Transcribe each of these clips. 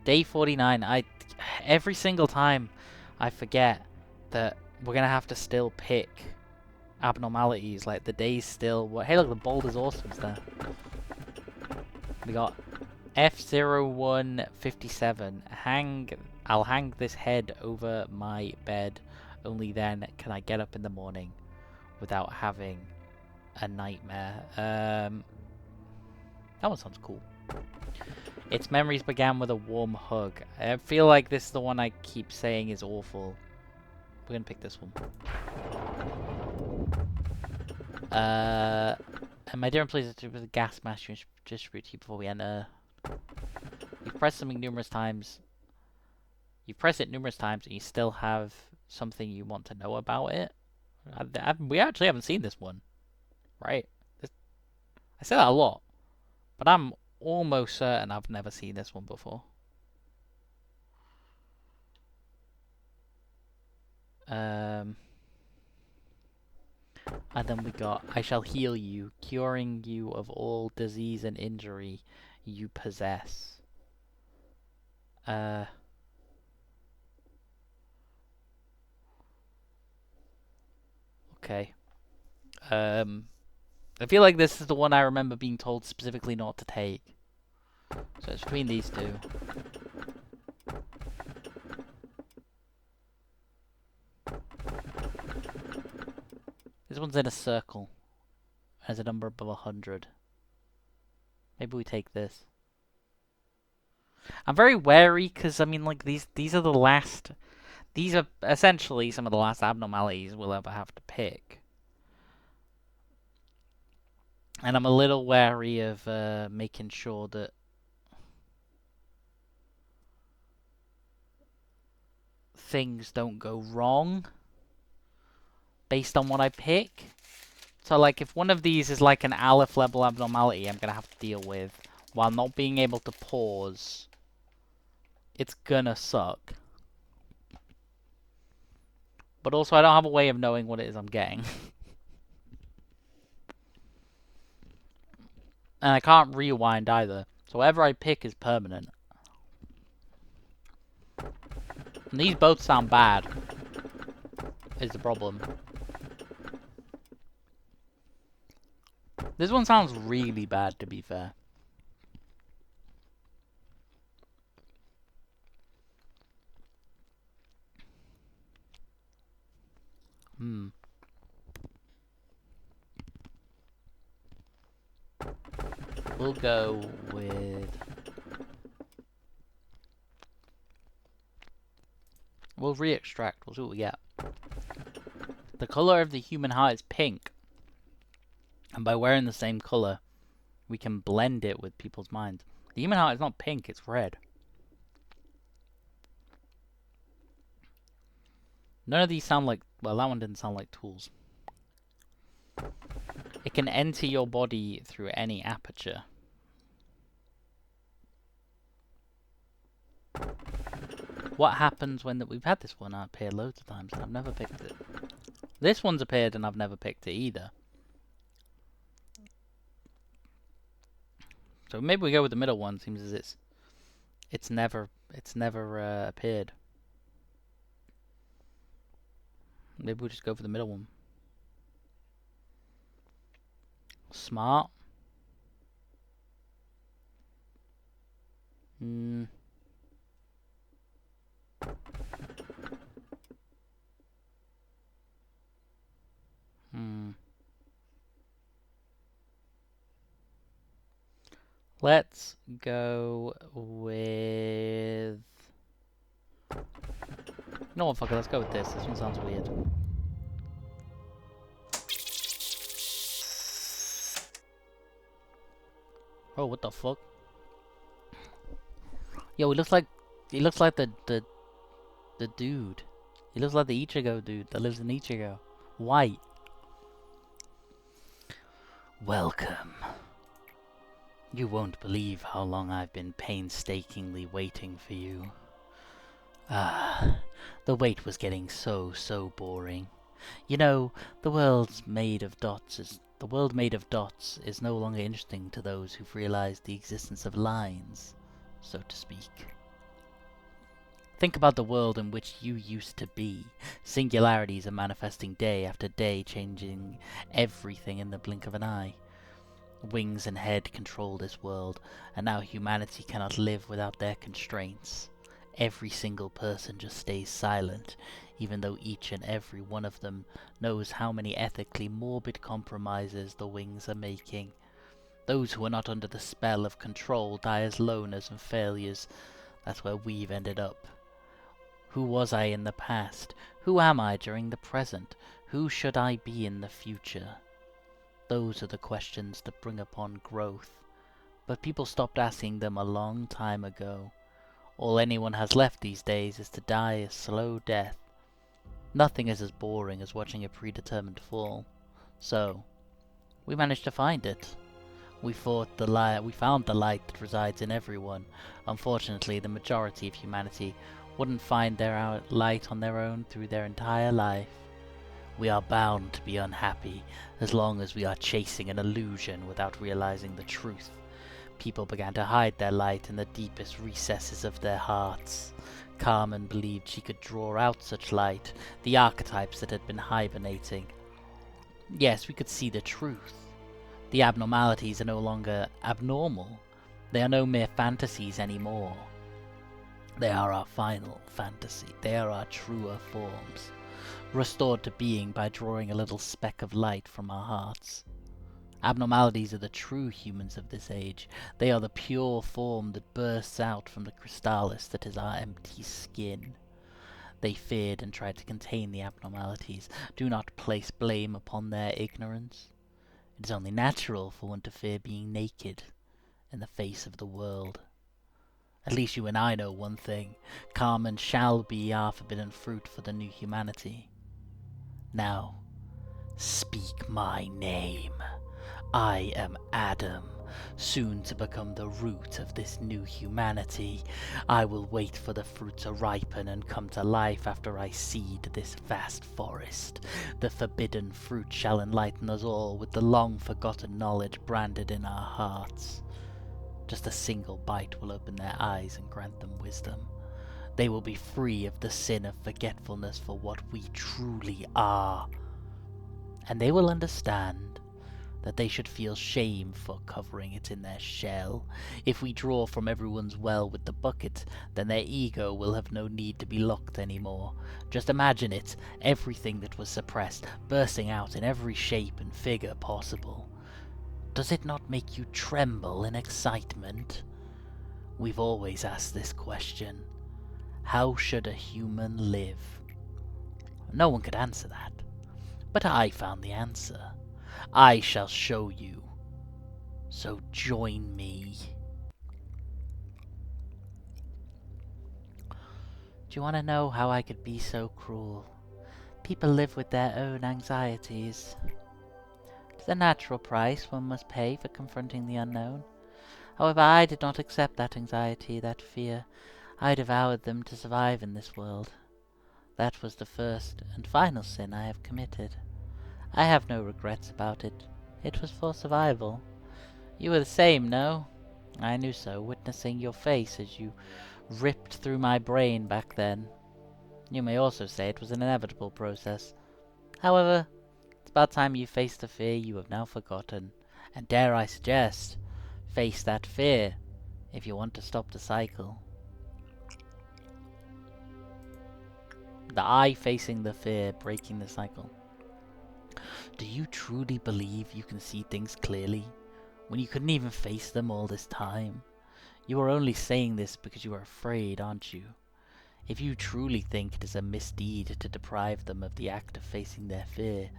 Day 49. Every single time I forget that we're gonna have to still pick abnormalities. Like the day's still. Hey, look, the boulder's awesome's there. We got F0157. I'll hang this head over my bed. Only then can I get up in the morning without having a nightmare. That one sounds cool. Its memories began with a warm hug. I feel like this is the one I keep saying is awful. We're gonna pick this one. And my different places with the gas mask distribute to you before we enter. You've pressed something numerous times. You press it numerous times and you still have something you want to know about it. We actually haven't seen this one, right? I say that a lot, but I'm almost certain I've never seen this one before. And then we got, I shall heal you, curing you of all disease and injury you possess. Okay. I feel like this is the one I remember being told specifically not to take. So it's between these two. This one's in a circle. Has a number above 100. Maybe we take this. I'm very wary because I mean, like these are the last. These are essentially some of the last abnormalities we'll ever have to pick. And I'm a little wary of making sure that things don't go wrong based on what I pick. So like if one of these is like an Aleph level abnormality I'm gonna have to deal with while not being able to pause, it's gonna suck. But also I don't have a way of knowing what it is I'm getting. And I can't rewind either. So whatever I pick is permanent. And these both sound bad, is the problem. This one sounds really bad, to be fair. We'll go with... We'll re-extract. We'll see what we get. The color of the human heart is pink. And by wearing the same color, we can blend it with people's minds. The human heart is not pink, it's red. None of these sound like... Well, that one didn't sound like tools. It can enter your body through any aperture. What happens when... We've had this one appear loads of times and I've never picked it. This one's appeared and I've never picked it either. So maybe we go with the middle one. Seems as it's never appeared. Maybe we'll just go for the middle one. Smart. Let's go with... No one, fuck it, let's go with this. This one sounds weird. Oh, what the fuck? Yo, he looks like the dude. He looks like the Ichigo dude that lives in Ichigo. White. Welcome. You won't believe how long I've been painstakingly waiting for you. Ah, the wait was getting so boring. You know, the world made of dots is no longer interesting to those who've realized the existence of lines, so to speak. Think about the world in which you used to be. Singularities are manifesting day after day, changing everything in the blink of an eye. Wings and head control this world, and now humanity cannot live without their constraints. Every single person just stays silent, even though each and every one of them knows how many ethically morbid compromises the wings are making. Those who are not under the spell of control die as loners and failures. That's where we've ended up. Who was I in the past? Who am I during the present? Who should I be in the future? Those are the questions that bring upon growth. But people stopped asking them a long time ago. All anyone has left these days is to die a slow death. Nothing is as boring as watching a predetermined fall. So, we managed to find it. We found the light that resides in everyone. Unfortunately, the majority of humanity wouldn't find their light on their own through their entire life. We are bound to be unhappy as long as we are chasing an illusion without realizing the truth. People began to hide their light in the deepest recesses of their hearts. Carmen believed she could draw out such light, the archetypes that had been hibernating. Yes, we could see the truth. The abnormalities are no longer abnormal. They are no mere fantasies anymore. They are our final fantasy. They are our truer forms, restored to being by drawing a little speck of light from our hearts. Abnormalities are the true humans of this age. They are the pure form that bursts out from the crystallis that is our empty skin. They feared and tried to contain the abnormalities. Do not place blame upon their ignorance. It is only natural for one to fear being naked in the face of the world. At least you and I know one thing. Carmen shall be our forbidden fruit for the new humanity. Now, speak my name. I am Adam, soon to become the root of this new humanity. I will wait for the fruit to ripen and come to life after I seed this vast forest. The forbidden fruit shall enlighten us all with the long-forgotten knowledge branded in our hearts. Just a single bite will open their eyes and grant them wisdom. They will be free of the sin of forgetfulness for what we truly are. And they will understand that they should feel shame for covering it in their shell. If we draw from everyone's well with the bucket, then their ego will have no need to be locked anymore. Just imagine it, everything that was suppressed, bursting out in every shape and figure possible. Does it not make you tremble in excitement? We've always asked this question. How should a human live? No one could answer that. But I found the answer. I shall show you. So join me. Do you want to know how I could be so cruel? People live with their own anxieties. It's a natural price one must pay for confronting the unknown. However, I did not accept that anxiety, that fear. I devoured them to survive in this world. That was the first and final sin I have committed. I have no regrets about it. It was for survival. You were the same, no? I knew so, witnessing your face as you ripped through my brain back then. You may also say it was an inevitable process. However, it's about time you faced the fear you have now forgotten. And dare I suggest, face that fear if you want to stop the cycle. The eye facing the fear, breaking the cycle. Do you truly believe you can see things clearly, when you couldn't even face them all this time? You are only saying this because you are afraid, aren't you? If you truly think it is a misdeed to deprive them of the act of facing their fear,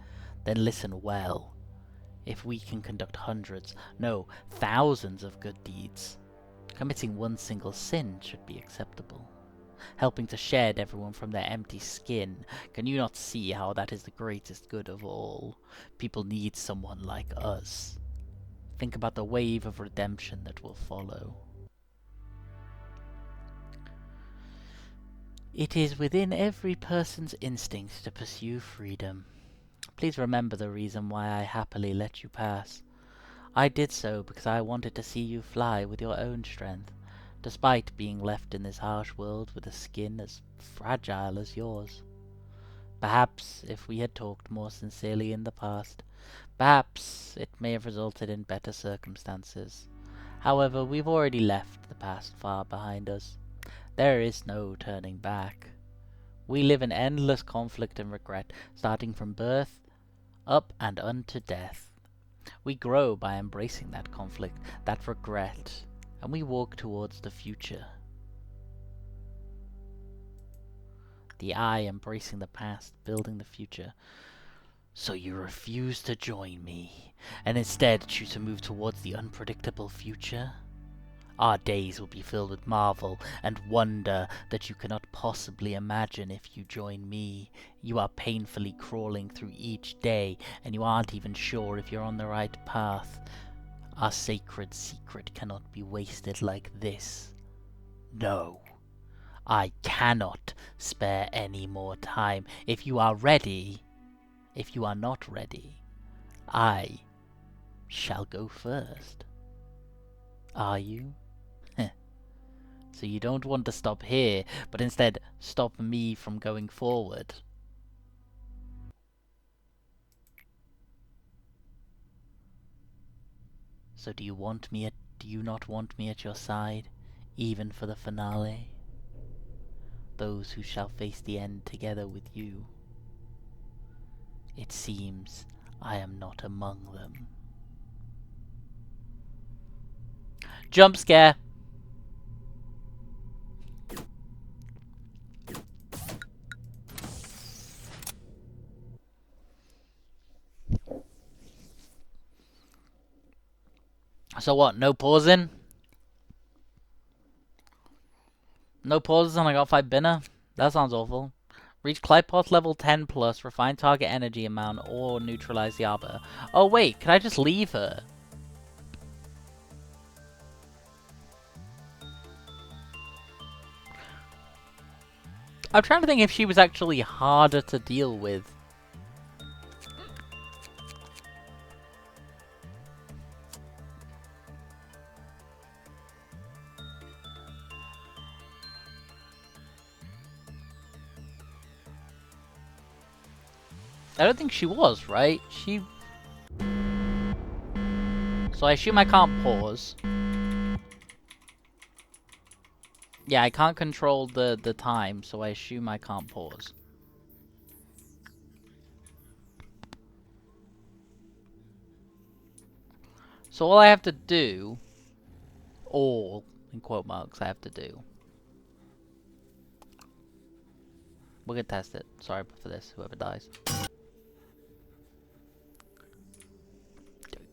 then listen well. If we can conduct hundreds, no, thousands of good deeds, committing one single sin should be acceptable. Helping to shed everyone from their empty skin, can you not see how that is the greatest good of all? People need someone like us. Think about the wave of redemption that will follow. It is within every person's instinct to pursue freedom. Please remember the reason why I happily let you pass. I did so because I wanted to see you fly with your own strength, despite being left in this harsh world with a skin as fragile as yours. Perhaps if we had talked more sincerely in the past, perhaps it may have resulted in better circumstances. However, we've already left the past far behind us. There is no turning back. We live in endless conflict and regret, starting from birth up and unto death. We grow by embracing that conflict, that regret, and we walk towards the future. The I embracing the past, building the future. So you refuse to join me, and instead choose to move towards the unpredictable future? Our days will be filled with marvel and wonder that you cannot possibly imagine if you join me. You are painfully crawling through each day, and you aren't even sure if you're on the right path. Our sacred secret cannot be wasted like this. No, I cannot spare any more time. If you are ready, if you are not ready, I shall go first. Are you? So you don't want to stop here, but instead stop me from going forward. So do you not want me at your side, even for the finale? Those who shall face the end together with you. It seems I am not among them. Jump scare! So what, no pausing? No pauses and I got 5 binner? That sounds awful. Reach Clypos level 10 plus, refine target energy amount, or neutralize the arbiter. Oh wait, can I just leave her? I'm trying to think if she was actually harder to deal with. I don't think she was, right? So I assume I can't pause. Yeah, I can't control the time, so I assume I can't pause. So all I have to do, all, in quote marks, I have to do. We're gonna test it. Sorry for this, whoever dies.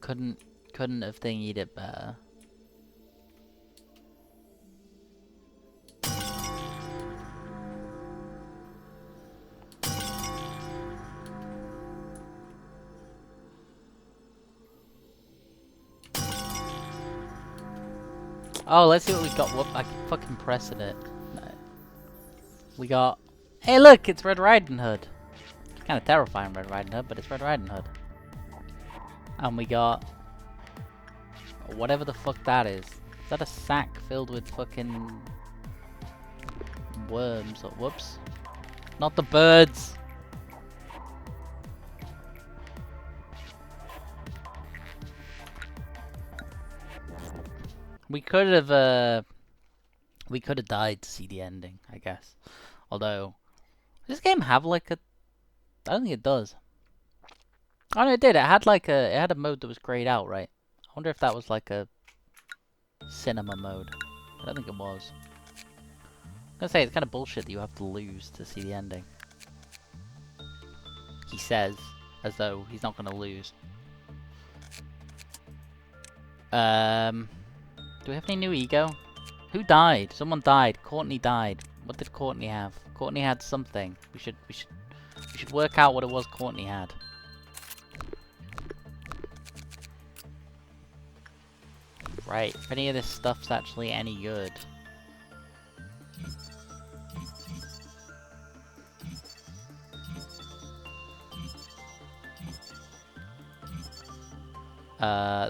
Couldn't have thingied it better. Oh, let's see what we got. Whoop, I keep fucking pressing it. No. We got... Hey look, it's Red Riding Hood. It's kind of terrifying, Red Riding Hood, but it's Red Riding Hood. And we got... whatever the fuck that is. Is that a sack filled with fucking... worms? Or, whoops. Not the birds! We could have died to see the ending, I guess. Although, does this game have like a... I don't think it does. Oh no, it did. It had like a... It had a mode that was grayed out, right? I wonder if that was like a... cinema mode. I don't think it was. I'm gonna say, it's kind of bullshit that you have to lose to see the ending. He says, as though he's not gonna lose. Do we have any new ego? Who died? Someone died. Courtney died. What did Courtney have? Courtney had something. We should work out what it was Courtney had. Right. If any of this stuff's actually any good.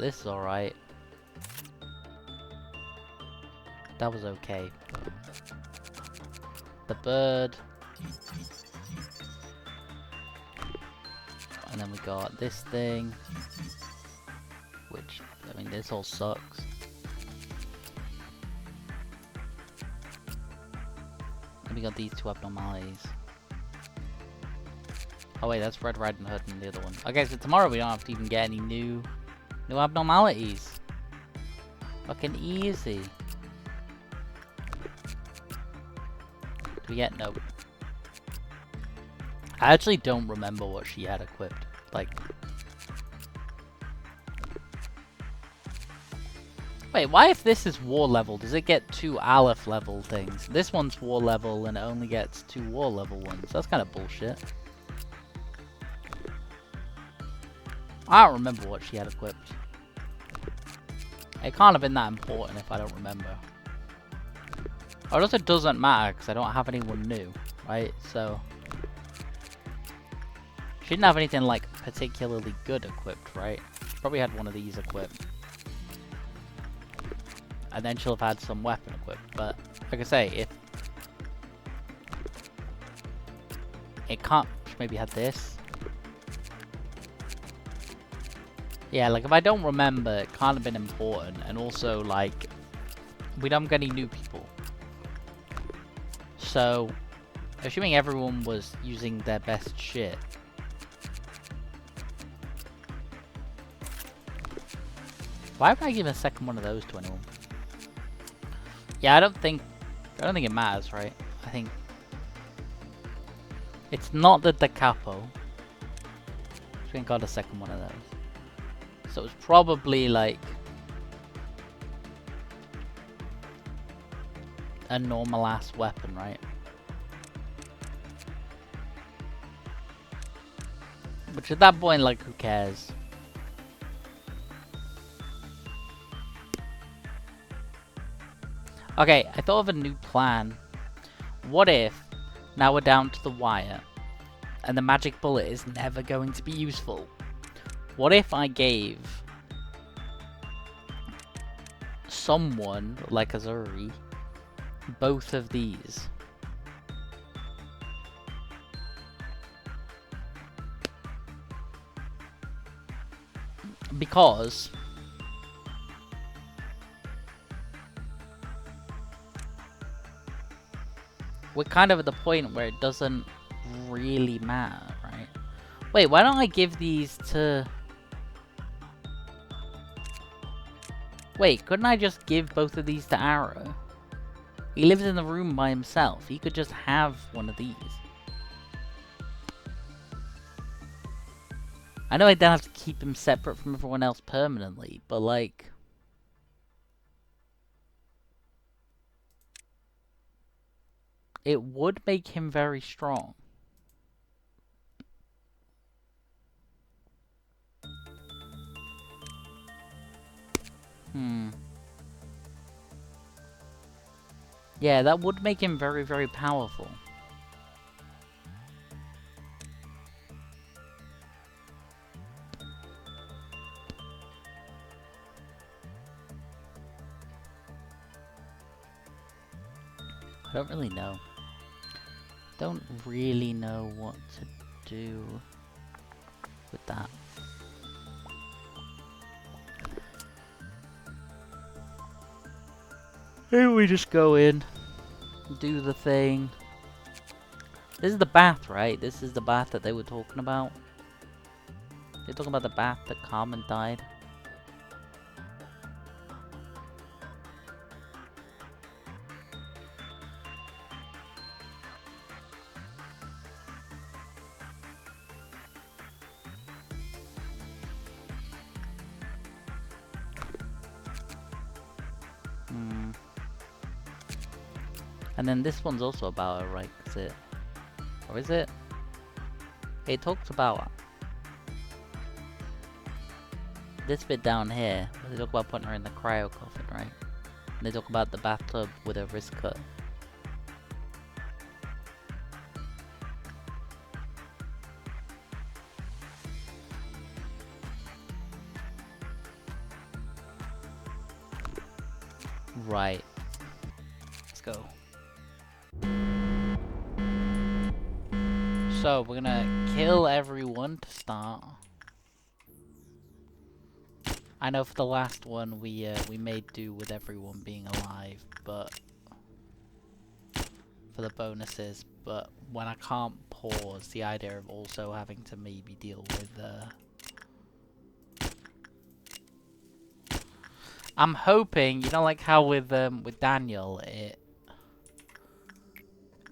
This is alright. That was okay. The bird. And then we got this thing. Which, I mean, this all sucks. And we got these two abnormalities. Oh wait, that's Red Riding Hood and the other one. Okay, so tomorrow we don't have to even get any new abnormalities. Fucking easy. Do we get no? I actually don't remember what she had equipped. Like, wait, why if this is war level, does it get 2 Aleph level things? This one's war level and it only gets 2 war level ones. That's kind of bullshit. I don't remember what she had equipped. It can't have been that important if I don't remember. It also doesn't matter because I don't have anyone new, right? So she didn't have anything like particularly good equipped, right? She probably had one of these equipped. And then she'll have had some weapon equipped. But like I say, if it can't, she maybe had this. Yeah, like if I don't remember, it can't have been important. And also, like, we don't get any new people. So, assuming everyone was using their best shit. Why would I give a second one of those to anyone? Yeah, I don't think it matters, right? I think it's not the Da Capo. So we got a second one of those. So it's probably like a normal ass weapon, right? Which at that point, like, who cares? Okay, I thought of a new plan. What if now we're down to the wire and the magic bullet is never going to be useful? What if I gave someone like Azuri both of these? Because we're kind of at the point where it doesn't really matter, right? Wait, why don't I give these to... Wait, couldn't I just give both of these to Arrow? He lives in the room by himself. He could just have one of these. I know I don't have to keep him separate from everyone else permanently, but like... it would make him very strong. Yeah, that would make him very, very powerful. I don't really know. Don't really know what to do with that. Maybe we just go in, do the thing. This is the bath, right? This is the bath that they were talking about. They're talking about the bath that Carmen died. And then this one's also about her, right? Is it? Or is it? It talks about this bit down here. They talk about putting her in the cryo coffin, right? And they talk about the bathtub with her wrist cut. Right. go. So, we're gonna kill everyone to start. I know for the last one we made do with everyone being alive, but for the bonuses, but when I can't pause, the idea of also having to maybe deal with I'm hoping, you know, like how with Daniel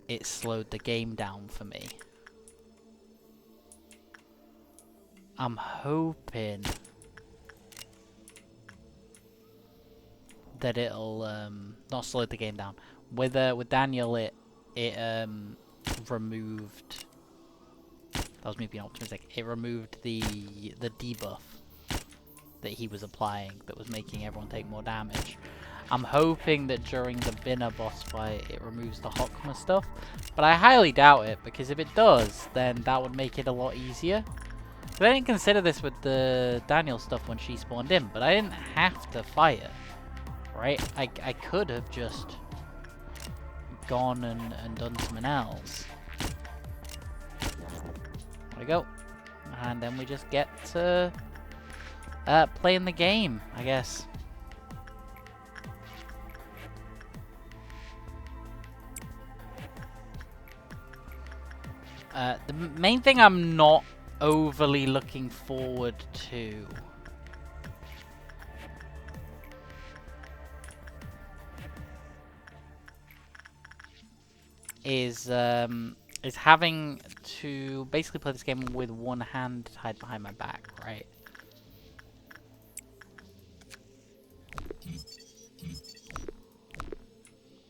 it slowed the game down for me. I'm hoping that it'll not slow the game down. With Daniel, it removed. That was me being optimistic. It removed the debuff that he was applying that was making everyone take more damage. I'm hoping that during the Binner boss fight it removes the Hokma stuff, but I highly doubt it, because if it does, then that would make it a lot easier. But I didn't consider this with the Daniel stuff when she spawned in, but I didn't have to fight her, right? I could have just gone and done something else. There we go. And then we just get to playing the game, I guess. The main thing I'm not overly looking forward to is having to basically play this game with one hand tied behind my back, right?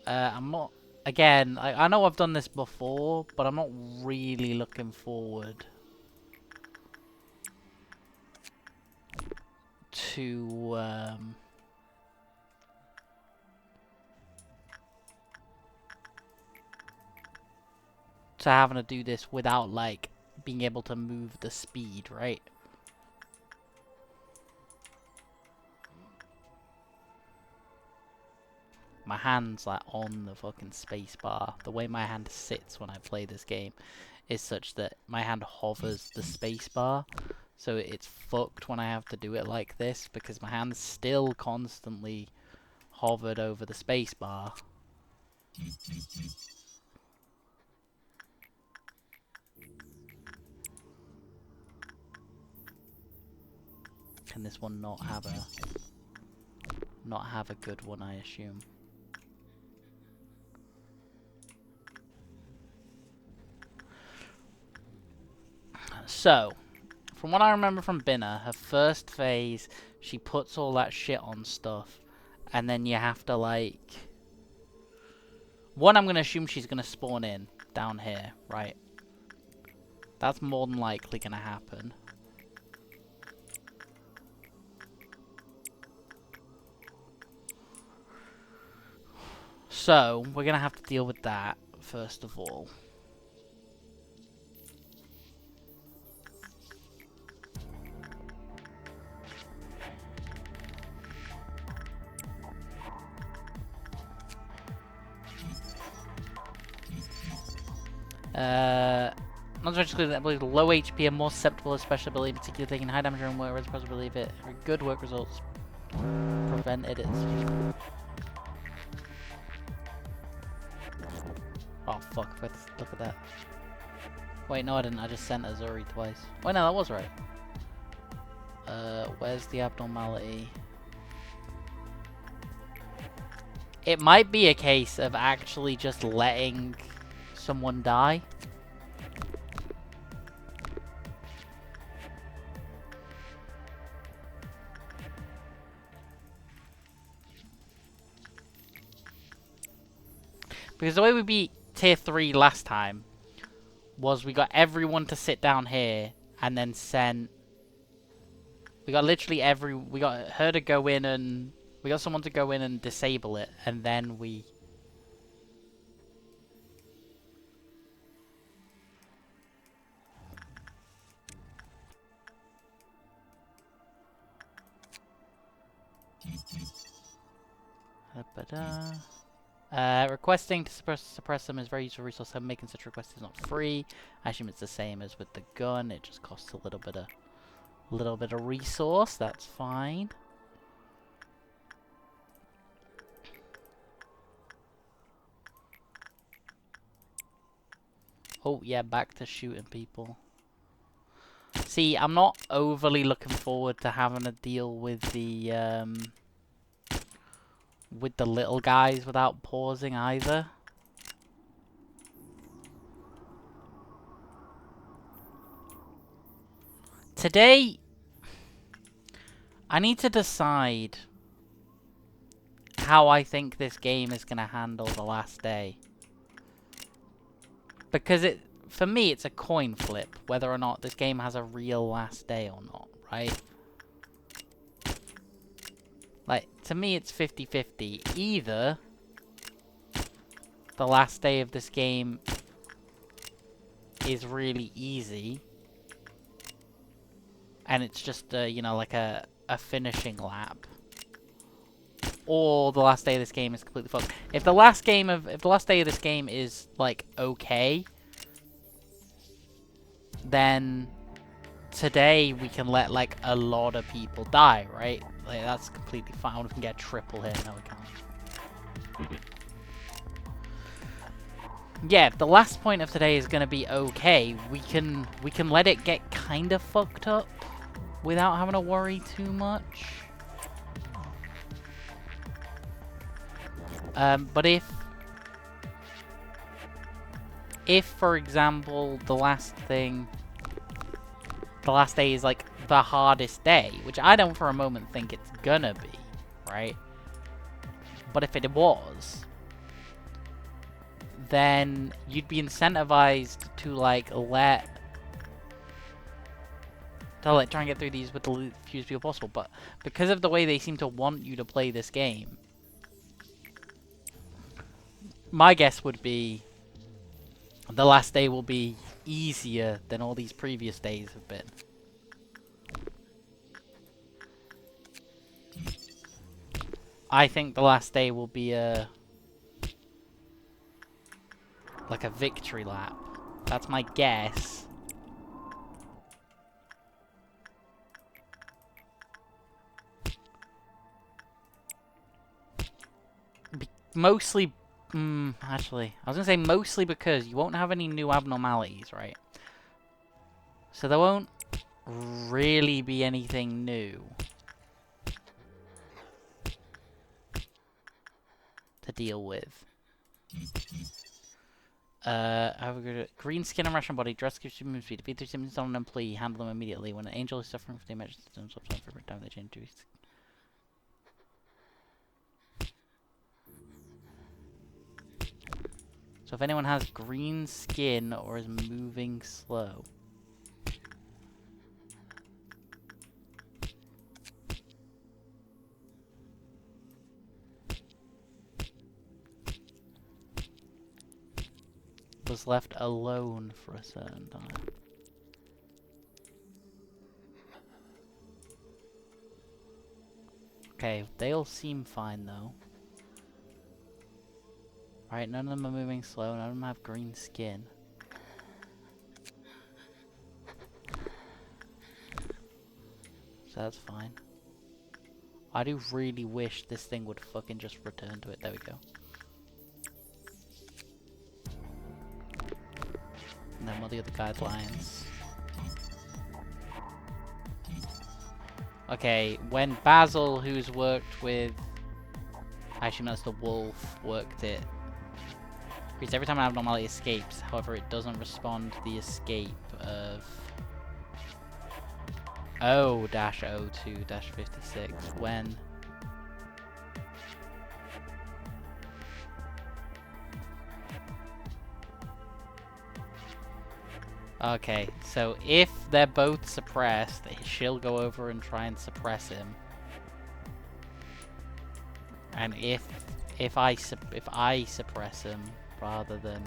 I'm not. Again, I know I've done this before, but I'm not really looking forward to having to do this without, like, being able to move the speed, right? My hand's like on the fucking space bar. The way my hand sits when I play this game is such that my hand hovers the space bar. So it's fucked when I have to do it like this, because my hand's still constantly hovered over the space bar. Can this one not have a good one, I assume? So, from what I remember from Binner, her first phase, she puts all that shit on stuff, and then you have to, like... One, I'm going to assume she's going to spawn in down here, right? That's more than likely going to happen. So, we're going to have to deal with that, first of all. Not to mention that low HP and more susceptible to special ability, in particular taking high damage and work results, possibly if it good work results prevented it. Oh fuck, look at that. Wait, no I didn't, I just sent Azuri twice. Wait, no, that was right. Where's the abnormality? It might be a case of actually just letting someone die. Because the way we beat tier 3 last time was we got everyone to sit down here and then sent... We got literally we got her to go in and... We got someone to go in and disable it, and then we... Requesting to suppress them is very useful resource. So making such request is not free. I assume it's the same as with the gun. It just costs a little bit of resource. That's fine. Oh yeah, back to shooting people. See, I'm not overly looking forward to having to deal with the little guys without pausing either. Today, I need to decide how I think this game is going to handle the last day. Because for me, it's a coin flip whether or not this game has a real last day or not, right? Like, to me, it's 50-50. Either the last day of this game is really easy, and it's just, you know, like a finishing lap. Or the last day of this game is completely fucked. If the last day of this game is, like, okay, then today we can let, like, a lot of people die, right? Like, that's completely fine. We can get triple hit. No, we can't. Yeah, if the last point of today is gonna be okay, we can let it get kind of fucked up without having to worry too much. But if, for example, the last day is, like, the hardest day, which I don't for a moment think it's gonna be, right? But if it was, then you'd be incentivized to, like, try and get through these with the fewest people possible. But because of the way they seem to want you to play this game, my guess would be the last day will be easier than all these previous days have been. I think the last day will be like a victory lap. That's my guess. Mostly, actually, I was gonna say mostly because you won't have any new abnormalities, right? So there won't really be anything new to deal with. Have a good green skin and Russian body. Dress gives you movement speed. If either symptoms on an employee, handle them immediately. When an angel is suffering from damage, symptoms subside for time they change to. So if anyone has green skin or is moving slow. Was left alone for a certain time. Okay, they all seem fine though. Alright, none of them are moving slow, none of them have green skin. So that's fine. I do really wish this thing would fucking just return to it. There we go. And then what are the other guidelines? Okay, when Basil, who's worked with... Actually, no, that's the wolf, worked it. Because every time an abnormality escapes, however, it doesn't respond to the escape of... O-02-56, when... Okay, so if they're both suppressed, she'll go over and try and suppress him. And if I suppress him rather than...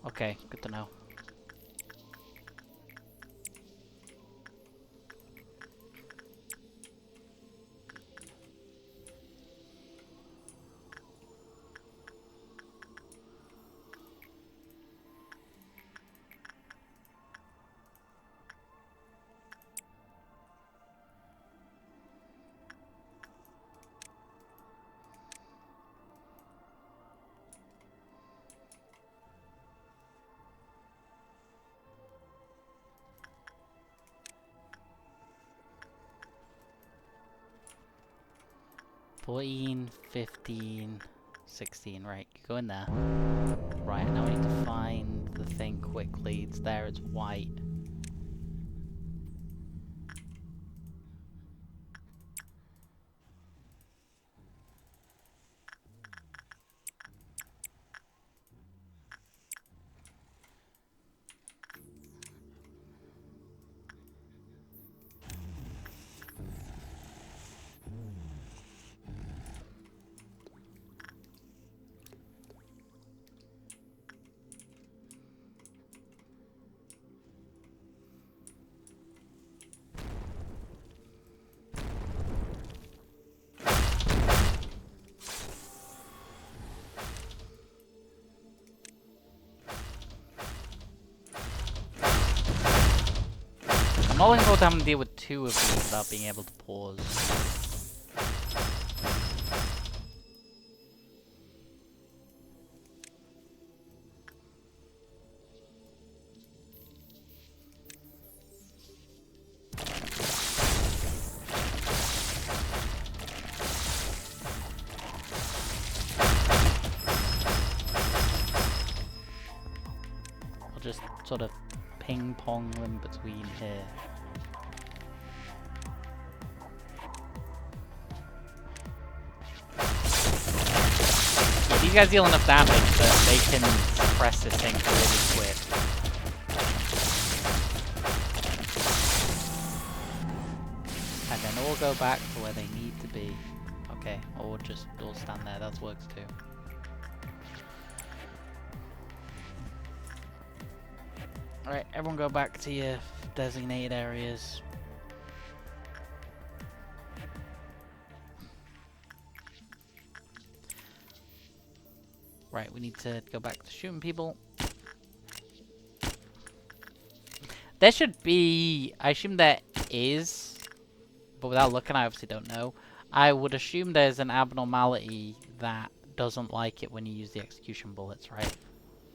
Okay, good to know. 14, 15, 16. Right, you go in there. Right, now we need to find the thing quickly. It's there, it's white. I'm not looking forward to having to deal with 2 of these without being able to pause. I'll just sort of ping pong them between here. Yeah, these guys deal enough damage that they can suppress this thing really quick. And then all go back to where they need to be. Okay, or just all stand there, that works too. Alright, everyone go back to your designated areas. Right, we need to go back to shooting people. There should be... I assume there is, but without looking I obviously don't know. I would assume there's an abnormality that doesn't like it when you use the execution bullets, right?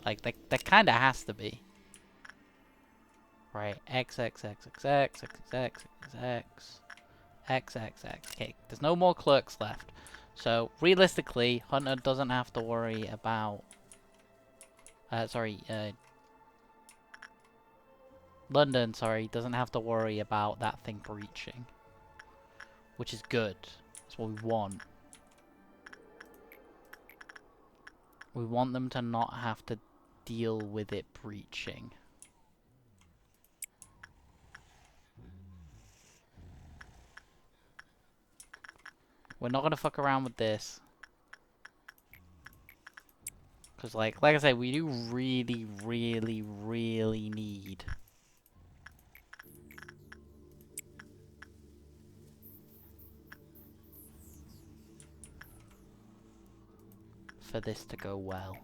Like, there kinda has to be. Right, X, X, X, X, X, X, X, X, X, X, X, X. Okay, there's no more clerks left. So, realistically, Hunter doesn't have to worry about... London, sorry, doesn't have to worry about that thing breaching. Which is good. That's what we want. We want them to not have to deal with it breaching. We're not gonna fuck around with this. Because, like I say, we do really, really, really need... for this to go well.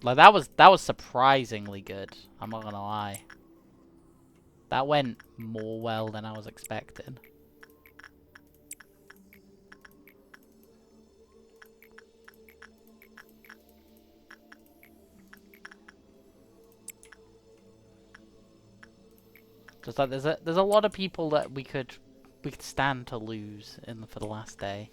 Like, that was surprisingly good. I'm not gonna lie. That went more well than I was expecting. Just like there's a lot of people that we could stand to lose for the last day.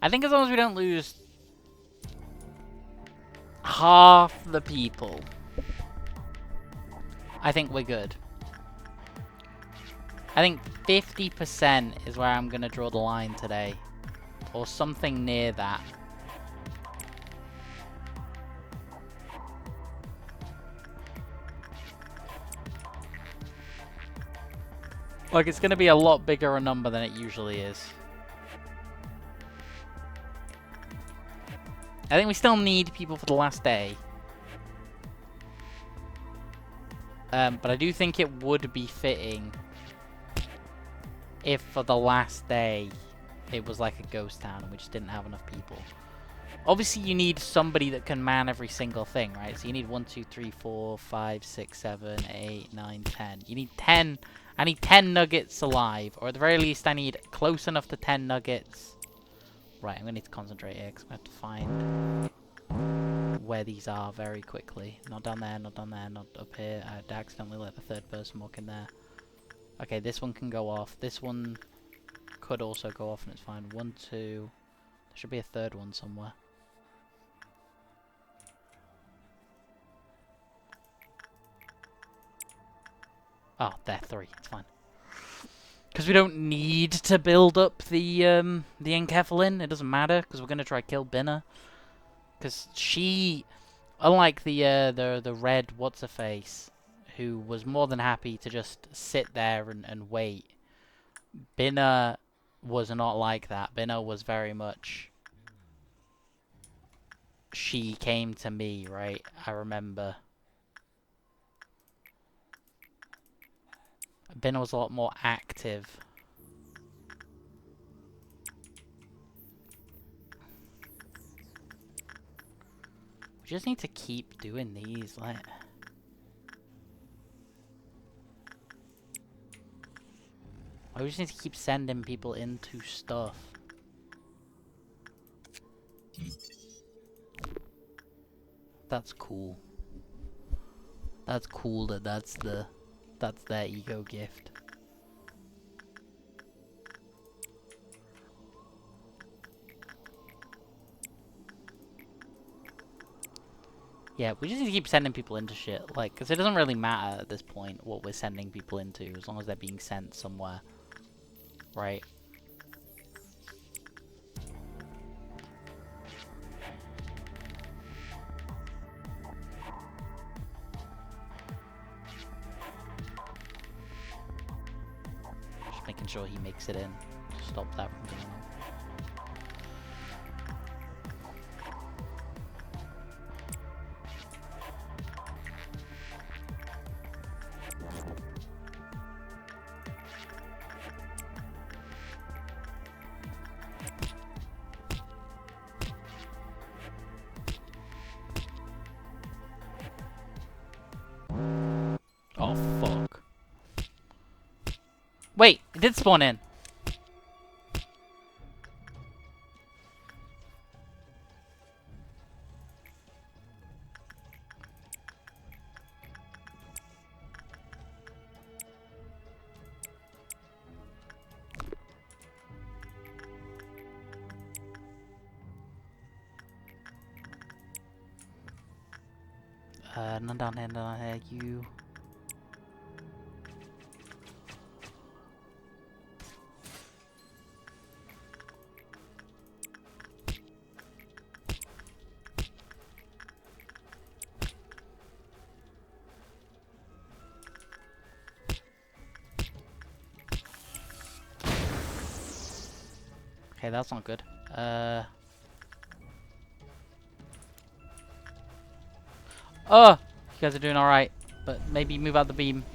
I think as long as we don't lose half the people, I think we're good. I think 50% is where I'm gonna draw the line today, or something near that. Like, it's gonna be a lot bigger a number than it usually is. I think we still need people for the last day. But I do think it would be fitting if for the last day it was like a ghost town and we just didn't have enough people. Obviously you need somebody that can man every single thing, right? So you need 1, 2, 3, 4, 5, 6, 7, 8, 9, 10. You need 10. I need 10 nuggets alive, or at the very least I need close enough to 10 nuggets. Right, I'm gonna need to concentrate here because I have to find where these are very quickly. Not down there, not down there, not up here. I'd accidentally let the third person walk in there. Okay, this one can go off. This one could also go off and it's fine. 1, 2... There should be a third one somewhere. Oh, there, 3. It's fine. Because we don't need to build up the enkephalin. It doesn't matter, because we're going to try kill Binner. Because she, unlike the red what's-her-face, who was more than happy to just sit there and wait, Binner was not like that. Binner was very much... She came to me, right? I remember. Binner was a lot more active. We just need to keep doing these, like... I just need to keep sending people into stuff. That's cool. That's cool that that's their ego gift. Yeah, we just need to keep sending people into shit, like, because it doesn't really matter at this point what we're sending people into, as long as they're being sent somewhere. Right? Just making sure he makes it in. Stop that from being on. Oh, fuck. Wait, it did spawn in. None down here, you... Okay, that's not good. Oh! You guys are doing alright, but maybe move out the beam.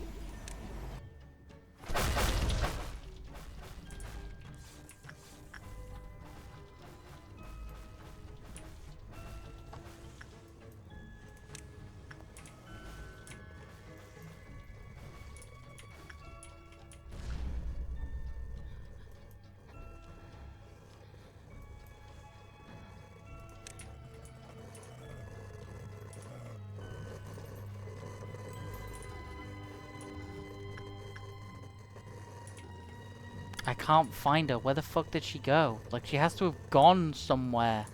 I can't find her. Where the fuck did she go? Like, she has to have gone somewhere.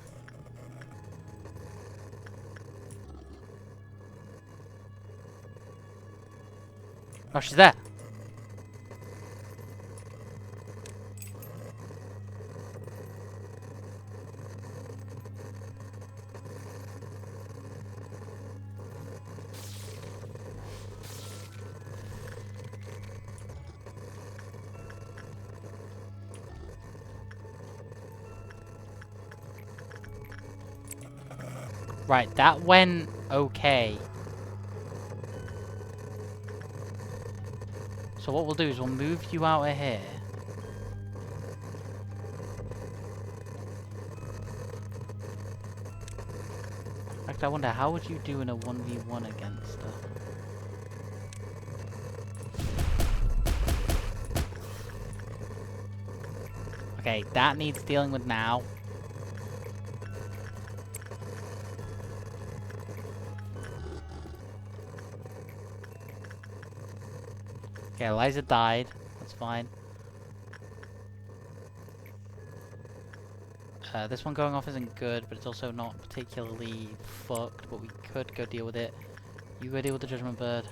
Oh, she's there. Right, that went okay. So what we'll do is we'll move you out of here. In fact, I wonder, how would you do in a 1v1 against her? Okay, that needs dealing with now. Okay, Eliza died. That's fine. This one going off isn't good, but it's also not particularly fucked, but we could go deal with it. You go deal with the Judgment Bird.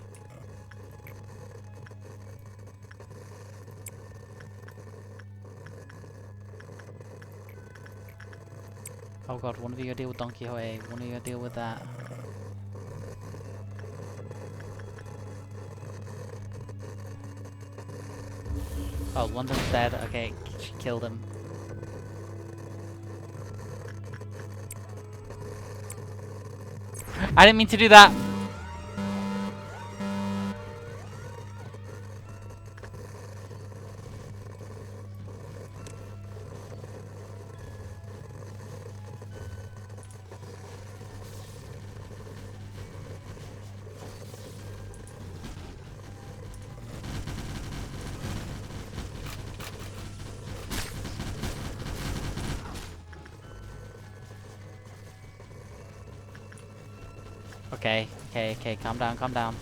Oh god, one of you go deal with Don Quixote, one of you go deal with that. Oh, London's dead. Okay, she killed him. I didn't mean to do that! Okay, okay, calm down, calm down.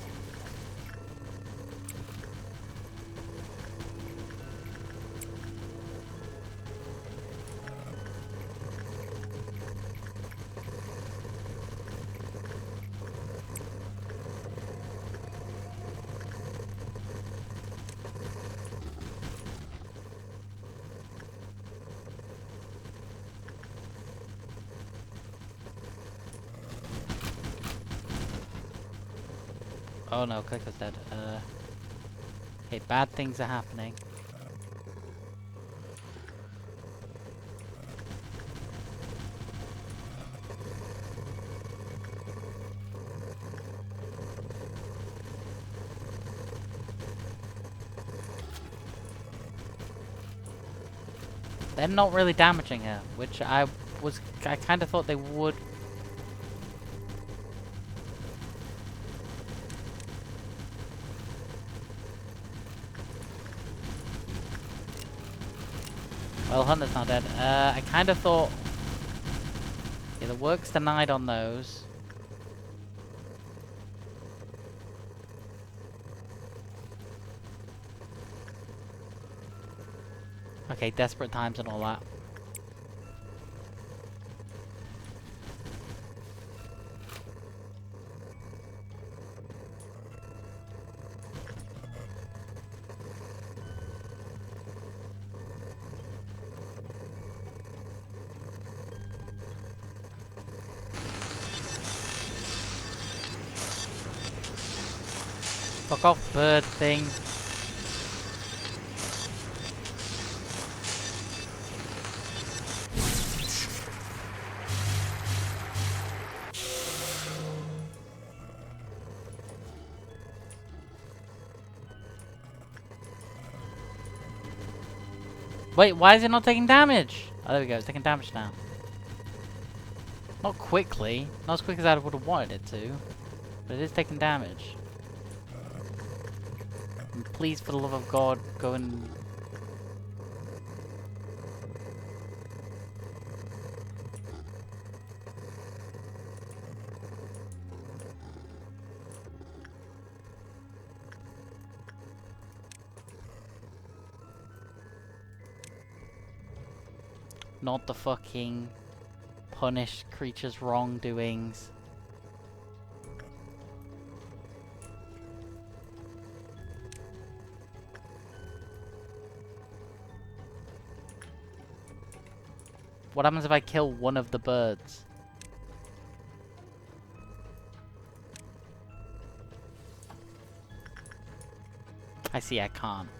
Oh no, Clicker's dead. Okay, bad things are happening. They're not really damaging her, which I kind of thought they would. Well, Hunter's not dead. I kind of thought... Yeah, the work's denied on those. Okay, desperate times and all that. Fuck off, bird thing. Wait, why is it not taking damage? Oh, there we go, it's taking damage now. Not quickly. Not as quick as I would have wanted it to. But it is taking damage. And please, for the love of God, go and... Not the fucking punish creature's wrongdoings. What happens if I kill one of the birds? I see, I can't.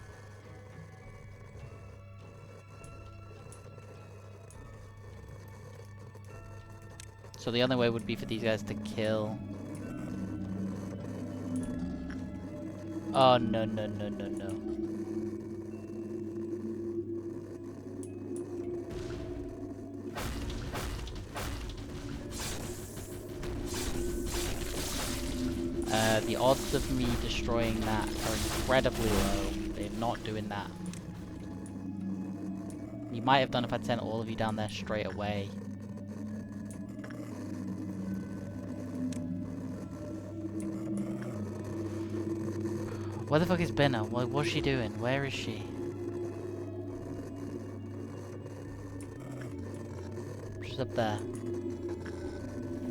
So the only way would be for these guys to kill. Oh, no, no, no, no, no. The odds of me destroying that are incredibly low. They're not doing that. You might have done if I'd sent all of you down there straight away. Where the fuck is Benna? What's she doing? Where is she? She's up there.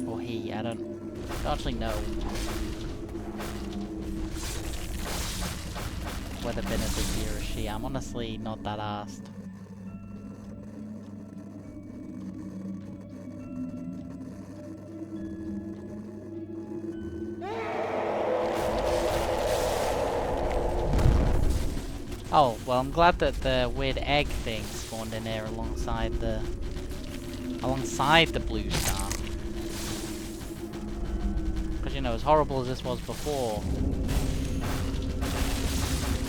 Or he, I don't actually know whether Benna's is he or she. I'm honestly not that arsed. Oh, well, I'm glad that the weird egg thing spawned in here alongside the blue star. Because, you know, as horrible as this was before,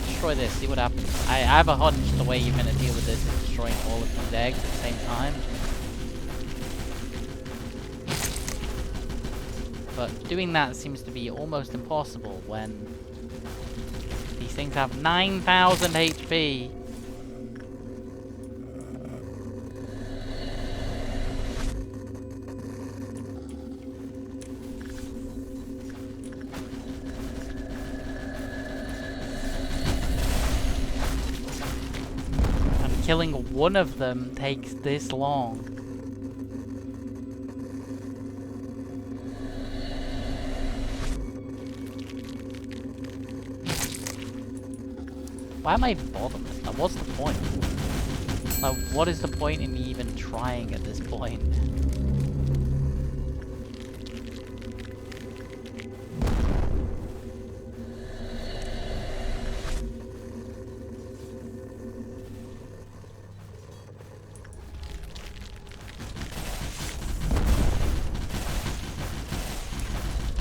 destroy this, see what happens. I have a hunch the way you're gonna deal with this is destroying all of these eggs at the same time. But doing that seems to be almost impossible when these things have 9,000 HP. And killing one of them takes this long. Why am I bothering? Like, what's the point? Like, what is the point in me even trying at this point?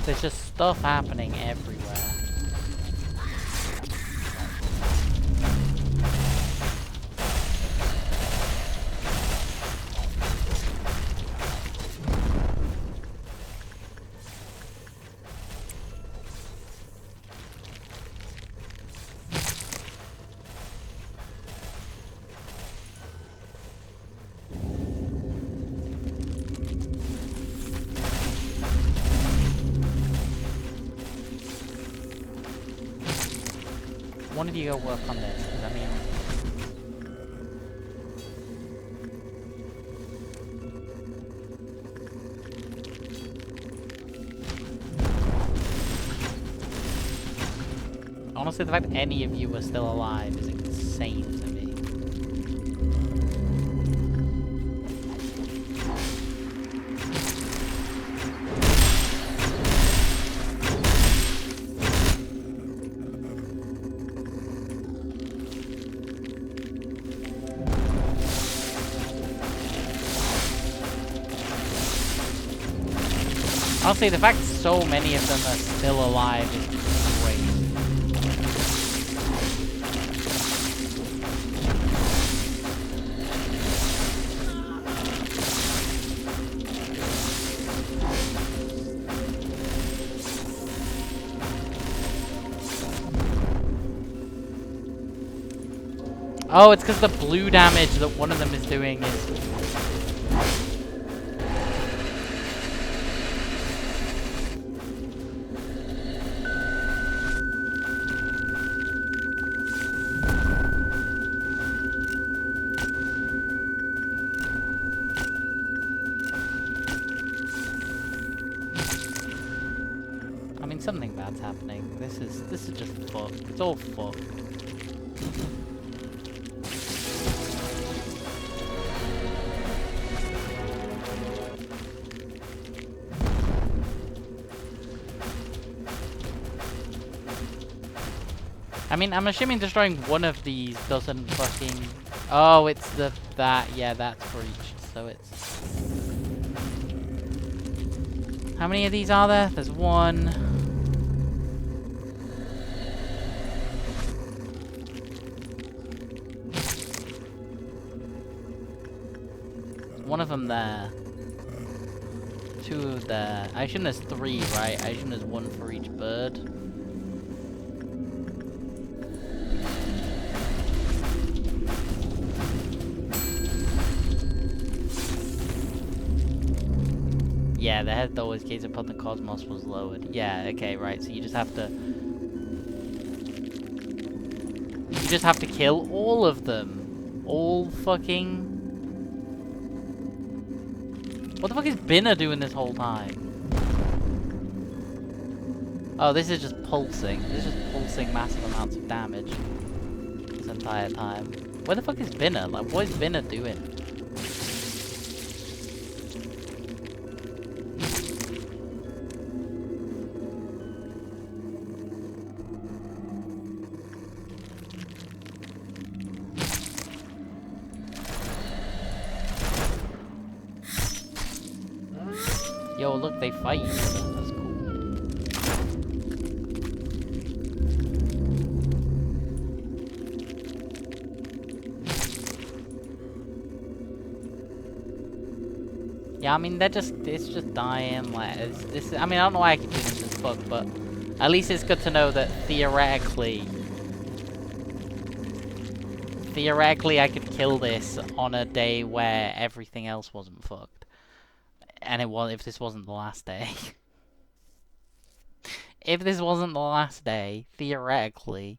There's just stuff happening everywhere. One of you go work on this, because I mean... Honestly, the fact that any of you are still alive is insane to me. Honestly, the fact so many of them are still alive is great. Oh, it's because the blue damage that one of them is doing is... Something bad's happening. This is just fucked. It's all fucked. I mean, I'm assuming destroying one of these doesn't fucking... Oh, it's that. Yeah, that's for each. So it's... How many of these are there? There's one... One of them there. Two there. I assume there's three, right? I assume there's one for each bird. Yeah, the head that always gazed upon the cosmos was lowered. Yeah, okay, right. So you just have to... just have to kill all of them. All fucking... What the fuck is Binner doing this whole time? Oh, this is just pulsing. This is just pulsing massive amounts of damage this entire time. Where the fuck is Binner? Like, what is Binner doing? Yo, look, they fight each other. That's cool. Yeah, I mean, it's just dying, like, this, I mean, I don't know why I keep doing this as fuck, but at least it's good to know that theoretically I could kill this on a day where everything else wasn't fucked. And if this wasn't the last day. If this wasn't the last day, theoretically,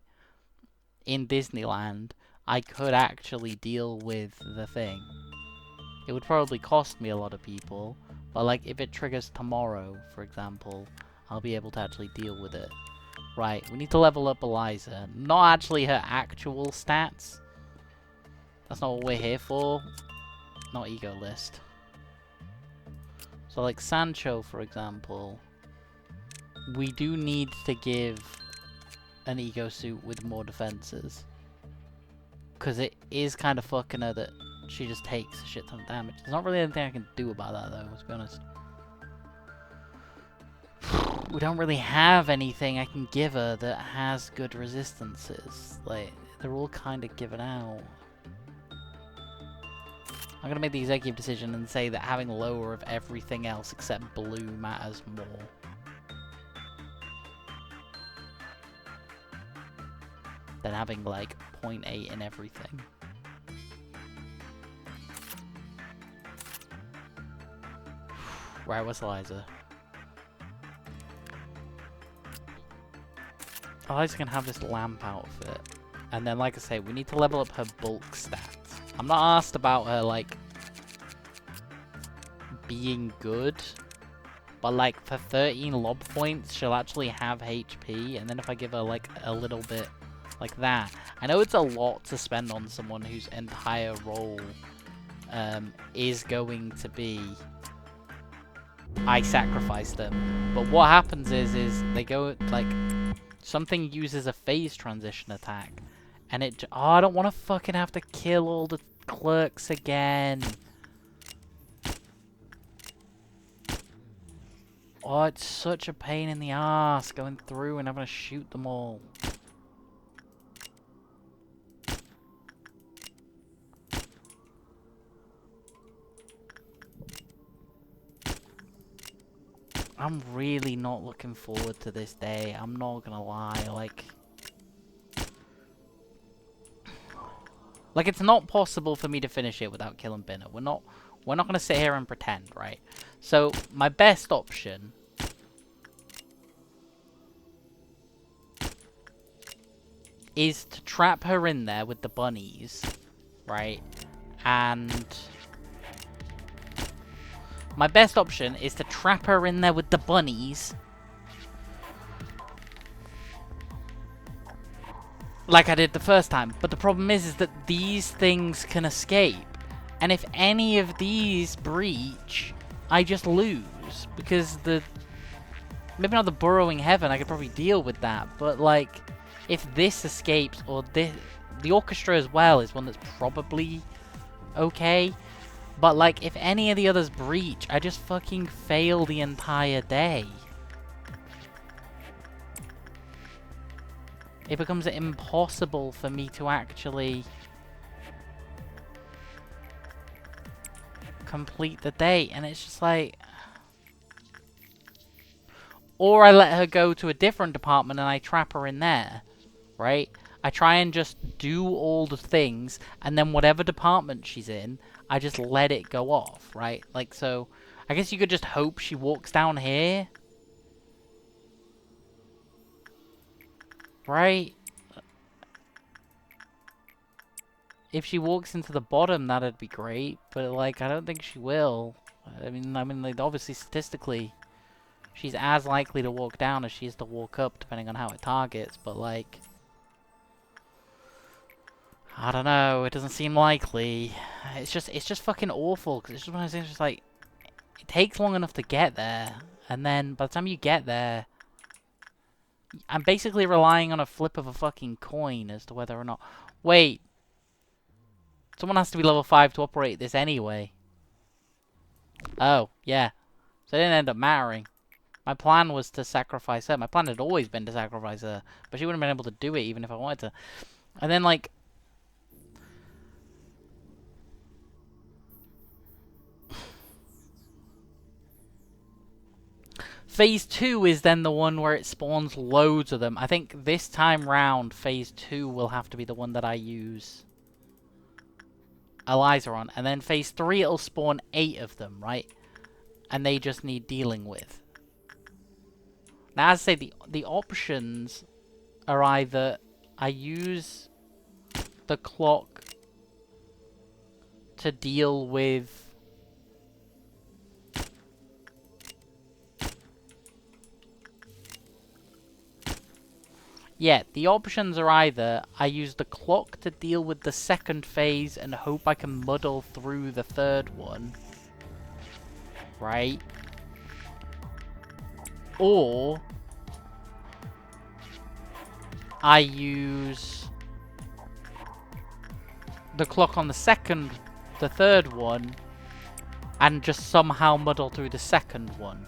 in Disneyland, I could actually deal with the thing. It would probably cost me a lot of people, but like if it triggers tomorrow, for example, I'll be able to actually deal with it. Right, we need to level up Eliza. Not actually her actual stats. That's not what we're here for. Not ego list. So like Sancho, for example, we do need to give an ego suit with more defenses. Because it is kind of fucking her that she just takes a shit ton of damage. There's not really anything I can do about that though, to be honest. We don't really have anything I can give her that has good resistances. Like, they're all kind of given out. I'm gonna make the executive decision and say that having lower of everything else except blue matters more. Than having like 0.8 in everything. Right, what's Eliza? Eliza's gonna have this lamp outfit. And then, like I say, we need to level up her bulk stats. I'm not asked about her, like, being good. But, like, for 13 lob points, she'll actually have HP. And then if I give her, like, a little bit like that. I know it's a lot to spend on someone whose entire role is going to be... I sacrifice them. But what happens is they go, like... Something uses a phase transition attack. And it... Oh, I don't want to fucking have to kill all the clerks again. Oh, it's such a pain in the ass going through and having to shoot them all. I'm really not looking forward to this day. I'm not gonna lie, like... Like, it's not possible for me to finish it without killing Binner. We're not gonna sit here and pretend, right? So, my best option... is to trap her in there with the bunnies, right? And... my best option is to trap her in there with the bunnies. Like I did the first time. But the problem is that these things can escape. And if any of these breach, I just lose. Because the... maybe not the burrowing heaven, I could probably deal with that. But like, if this escapes, or this... the orchestra as well is one that's probably okay. But like, if any of the others breach, I just fucking fail the entire day. It becomes impossible for me to actually complete the day, and it's just like... Or I let her go to a different department and I trap her in there, right? I try and just do all the things, and then whatever department she's in, I just let it go off, right? Like, so, I guess you could just hope she walks down here. Right? if she walks into the bottom, that'd be great. But like, I don't think she will. I mean, like, obviously statistically, she's as likely to walk down as she is to walk up, depending on how it targets. But like, I don't know. It doesn't seem likely. It's just fucking awful. Because it's just one of those things. Just like, it takes long enough to get there, and then by the time you get there, I'm basically relying on a flip of a fucking coin as to whether or not. Wait. Someone has to be level 5 to operate this anyway. Oh, yeah. So it didn't end up mattering. My plan was to sacrifice her. My plan had always been to sacrifice her. But she wouldn't have been able to do it even if I wanted to. And then, like... Phase 2 is then the one where it spawns loads of them. I think this time round, Phase 2 will have to be the one that I use Eliza on. And then Phase 3, it'll spawn 8 of them, right? And they just need dealing with. Now, as I say, the options are either I use the clock to deal with... Yeah, the options are either I use the clock to deal with the second phase and hope I can muddle through the third one. Right? Or I use the clock on the third one, and just somehow muddle through the second one.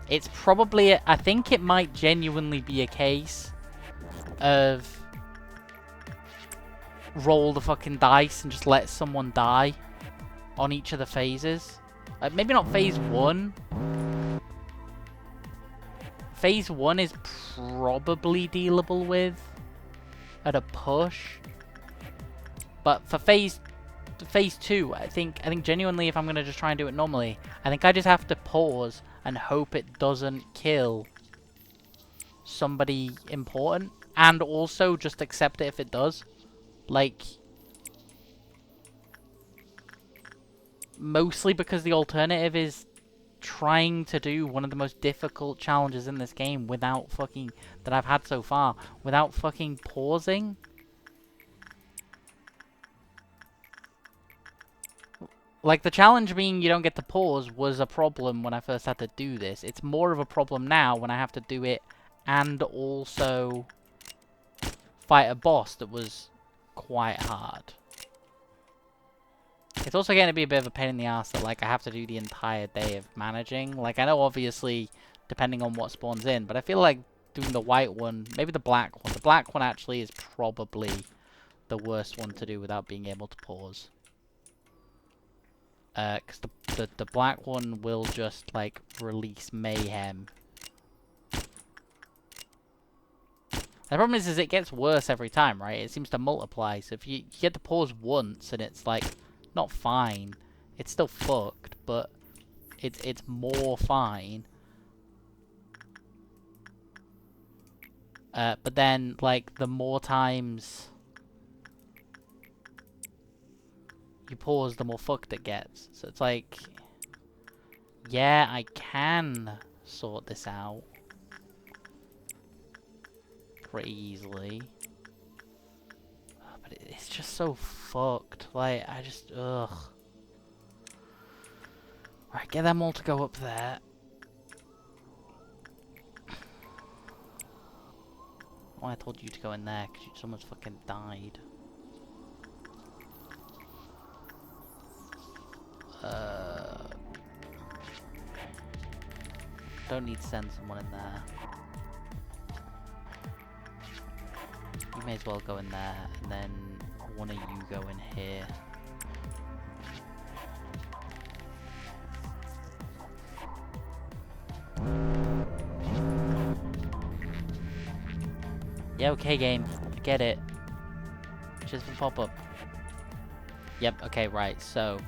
It's probably, I think it might genuinely be a case of roll the fucking dice and just let someone die on each of the phases. Maybe not phase 1. Phase 1 is probably dealable with at a push. But for phase 2, I think genuinely, if I'm gonna just try and do it normally, I think I just have to pause and hope it doesn't kill somebody important. And also just accept it if it does. Like, mostly because the alternative is trying to do one of the most difficult challenges in this game without fucking, that I've had so far, without fucking pausing. Like, the challenge being you don't get to pause was a problem when I first had to do this. It's more of a problem now when I have to do it and also fight a boss that was quite hard. It's also going to be a bit of a pain in the ass that, like, I have to do the entire day of managing. Like, I know, obviously, depending on what spawns in, but I feel like doing the white one, maybe the black one. The black one actually is probably the worst one to do without being able to pause. Because the black one will just, like, release mayhem. The problem is it gets worse every time, right? It seems to multiply. So if you get to pause once and it's like not fine, it's still fucked, but it's more fine. But then like the more times you pause, the more fucked it gets. So it's like, yeah, I can sort this out pretty easily, but it's just so fucked. Like, I just, ugh. Right, get them all to go up there. Oh, I told you to go in there because someone's fucking died. Don't need to send someone in there. You may as well go in there, and then one of you go in here. Yeah, okay, game. I get it. Just for pop-up. Yep, okay, right, so...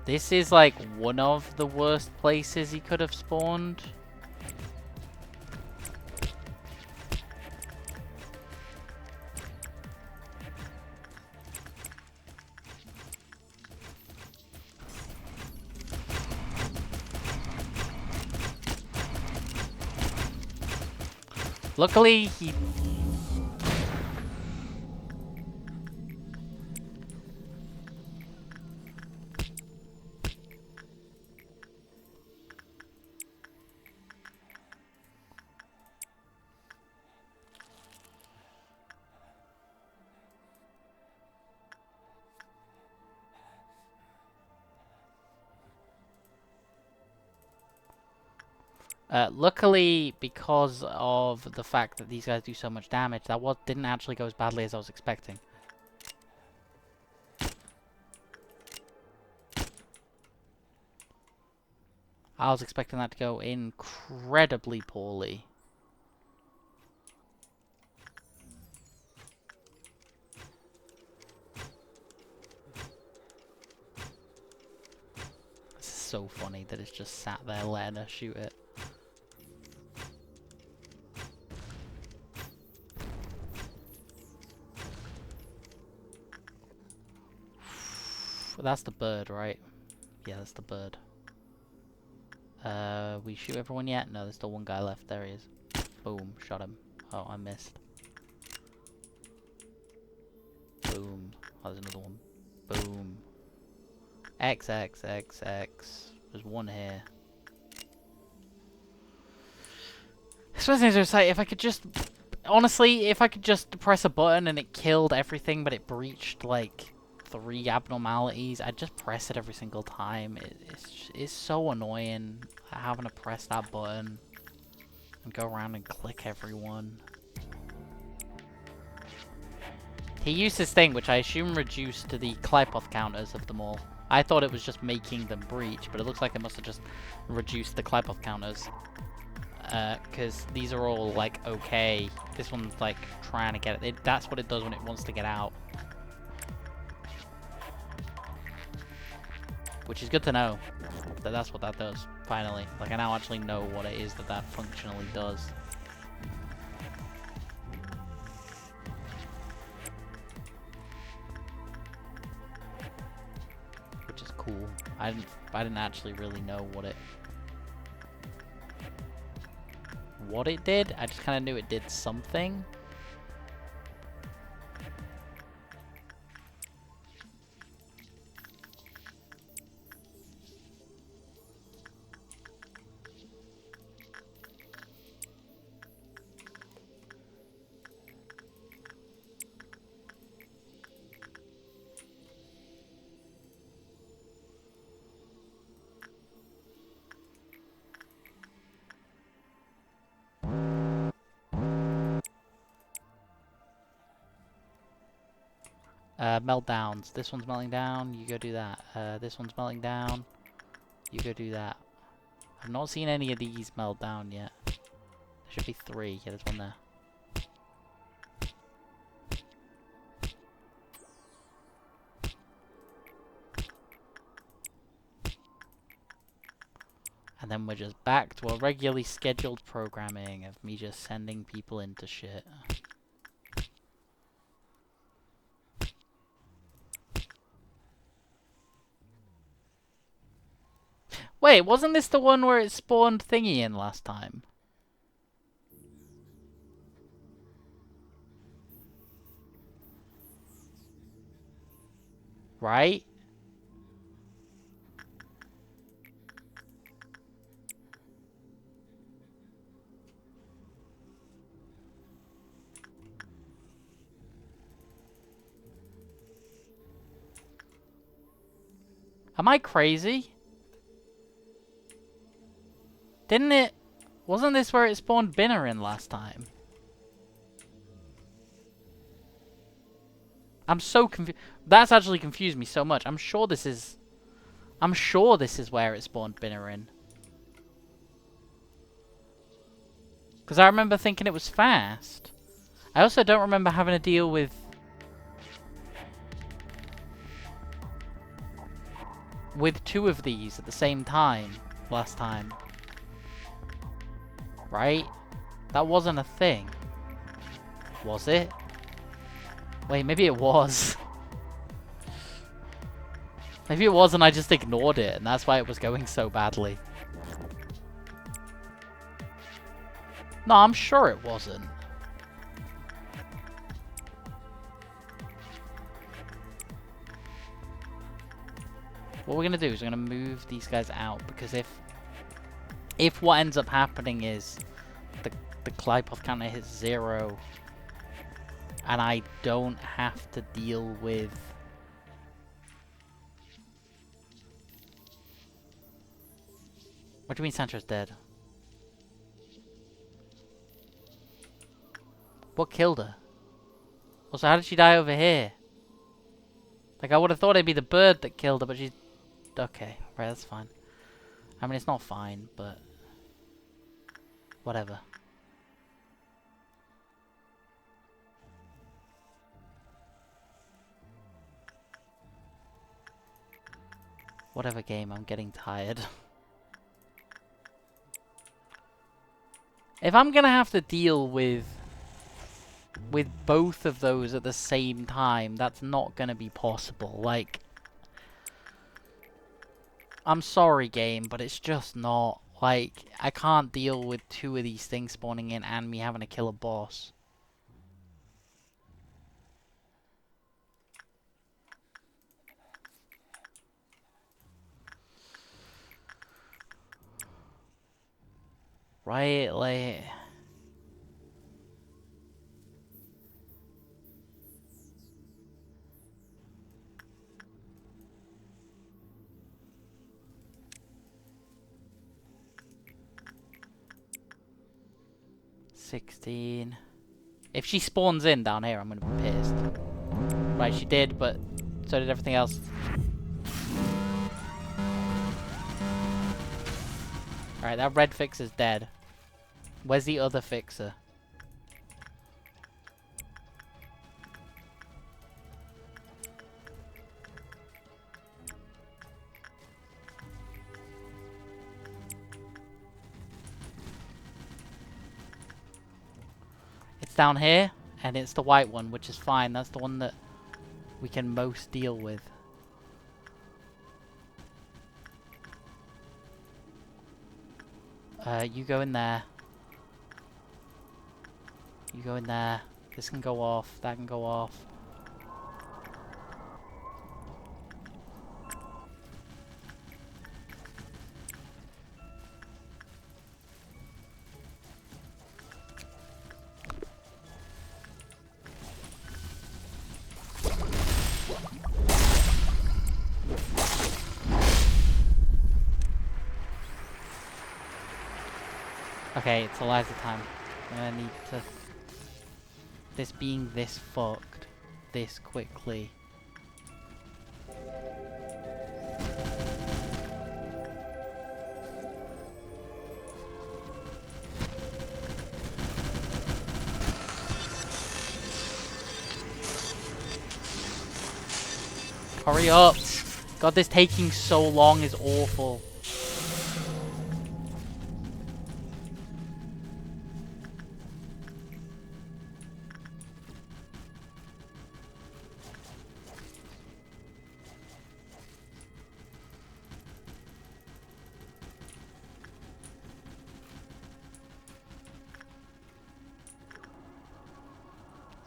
This is like one of the worst places he could have spawned. Luckily, he... luckily, because of the fact that these guys do so much damage, that didn't actually go as badly as I was expecting. I was expecting that to go incredibly poorly. This is so funny that it's just sat there letting us shoot it. That's the bird, right? Yeah, that's the bird. We shoot everyone yet? No, there's still one guy left. There he is. Boom, shot him. Oh, I missed. Boom. Oh, there's another one. Boom. X, X, X, X. There's one here. Especially as like, if I could just... Honestly, if I could just press a button and it killed everything, but it breached, like, 3 abnormalities, I'd just press it every single time. It's so annoying having to press that button and go around and click everyone. He used his thing, which I assume reduced to the Clipoth counters of them all. I thought it was just making them breach, but it looks like it must have just reduced the Clipoth counters. Because these are all, like, okay. This one's, like, trying to get it. That's what it does when it wants to get out. Which is good to know. That's what that does, finally. Like, I now actually know what it is that functionally does. Which is cool. I didn't actually really know what it did. I just kind of knew it did something. Meltdowns. This one's melting down. You go do that. This one's melting down. You go do that. I've not seen any of these melt down yet. There should be 3. Yeah, there's one there. And then we're just back to our regularly scheduled programming of me just sending people into shit. Wait, wasn't this the one where it spawned thingy in last time? Right? Am I crazy? Didn't it... Wasn't this where it spawned Binner in last time? I'm so confused. That's actually confused me so much. I'm sure this is where it spawned Binner in. Because I remember thinking it was fast. I also don't remember having to deal with... with 2 of these at the same time last time. Right? That wasn't a thing. Was it? Wait, maybe it was. Maybe it was and I just ignored it, and that's why it was going so badly. No, I'm sure it wasn't. What we're gonna do is we're gonna move these guys out, because if what ends up happening is the Clypoth counter hits 0 and I don't have to deal with what do you mean Sancho's dead? What killed her? Also, how did she die over here? Like, I would have thought it'd be the bird that killed her, but she's... Okay, right, that's fine. I mean, it's not fine, but... Whatever. Whatever game, I'm getting tired. If I'm gonna have to deal with both of those at the same time, that's not gonna be possible. Like, I'm sorry, game, but it's just not. Like, I can't deal with 2 of these things spawning in and me having to kill a boss. Right, like... $16. If she spawns in down here, I'm gonna be pissed. Right, she did, but so did everything else. Alright, that red fixer's dead. Where's the other fixer? It's down here, and it's the white one, which is fine. That's the one that we can most deal with. You go in there. You go in there. This can go off. That can go off. Okay, it's Eliza time. I'm gonna need to... This being this fucked this quickly. Hurry up! God, this taking so long is awful.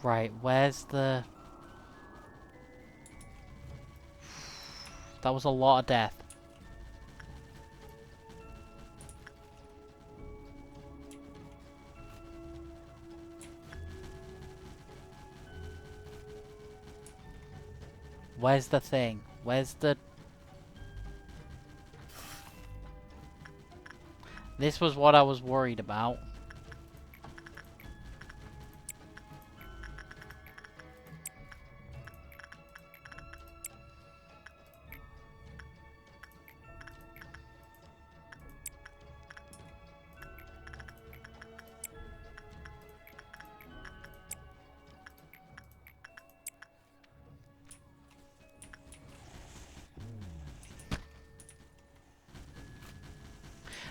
Right, where's the... That was a lot of death. Where's the thing? Where's the... This was what I was worried about.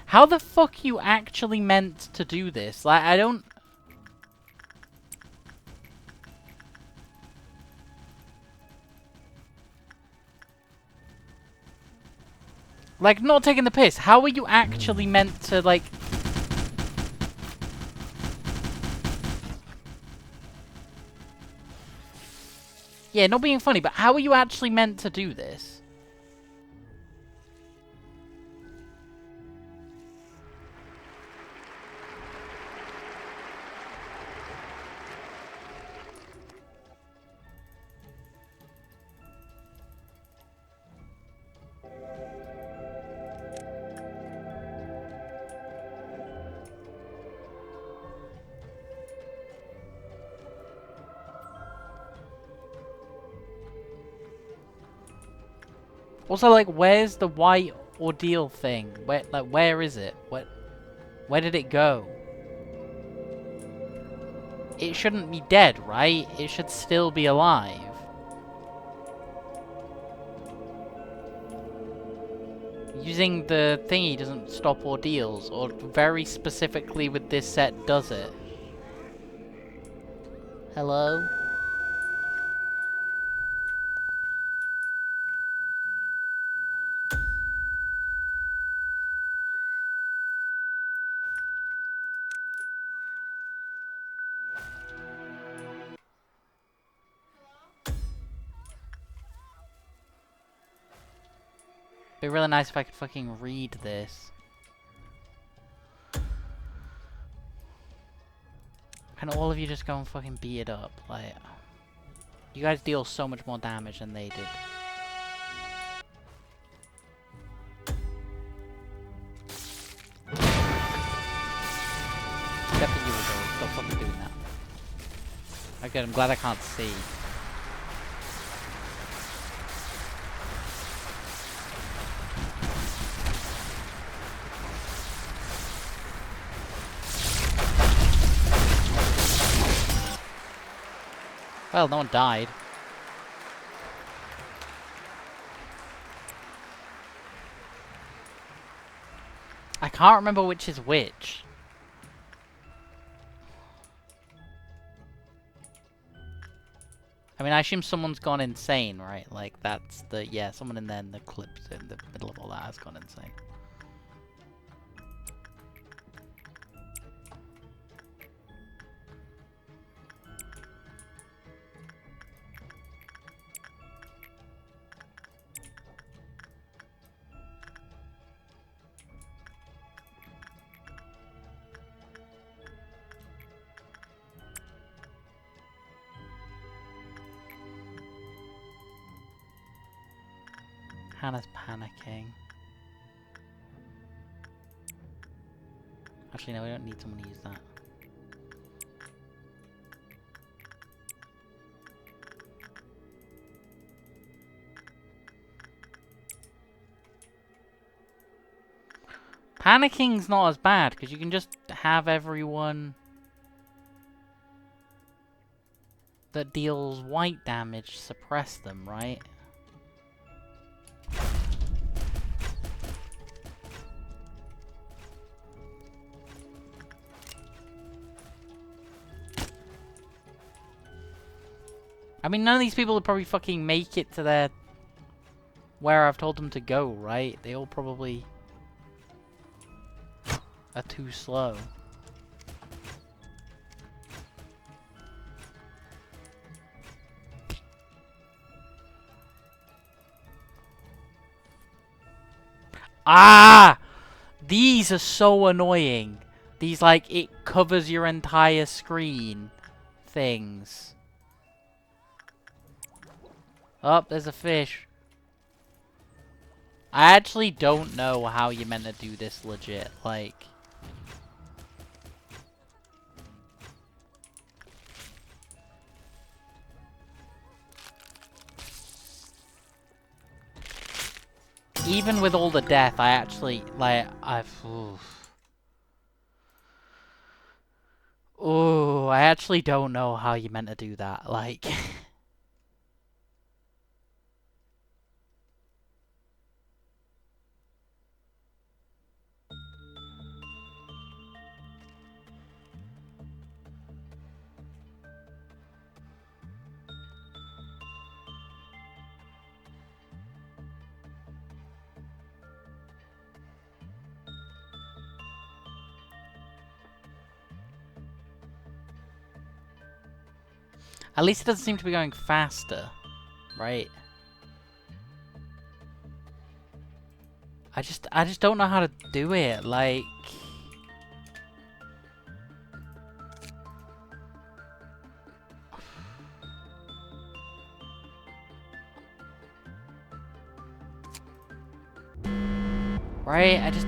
How the fuck you actually meant to do this? Like, I don't... Like, not taking the piss. How are you actually meant to, like... Yeah, not being funny, but how are you actually meant to do this? Also, like, where's the white ordeal thing? Where is it? Where did it go? It shouldn't be dead, right? It should still be alive. Using the thingy doesn't stop ordeals, or very specifically with this set does it. Hello? It'd be really nice if I could fucking read this. Can all of you just go and fucking beat it up? Like, you guys deal so much more damage than they did. Except for you, Adore. Stop fucking doing that. Okay, I'm glad I can't see. Well, no one died. I can't remember which is which. I mean, I assume someone's gone insane, right? Like, that's the... Yeah, someone in there in the clips in the middle of all that has gone insane. Hannah's panicking. Actually, no, we don't need someone to use that. Panicking's not as bad, because you can just have everyone that deals white damage suppress them, right? I mean, none of these people would probably fucking make it to their... where I've told them to go, right? They all probably... are too slow. Ah! These are so annoying. These, like, it covers your entire screen things. Oh, there's a fish. I actually don't know how you're meant to do this legit, like... Even with all the death, I actually, like, Ooh, I actually don't know how you're meant to do that, like... At least it doesn't seem to be going faster. right? I just don't know how to do it, like... Right, I just...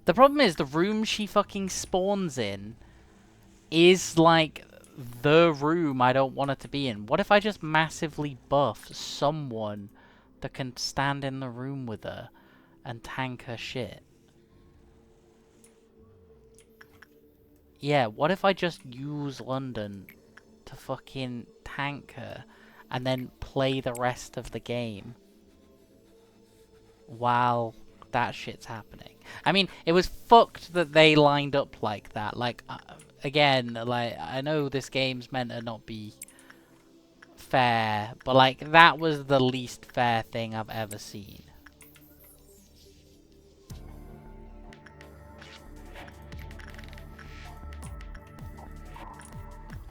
The problem is, the room she fucking spawns in is, like, the room I don't want her to be in. What if I just massively buff someone that can stand in the room with her and tank her shit? Yeah, what if I just use London to fucking tank her and then play the rest of the game while that shit's happening? I mean, it was fucked that they lined up like that. Like, again, like, I know this game's meant to not be fair, but, like, that was the least fair thing I've ever seen.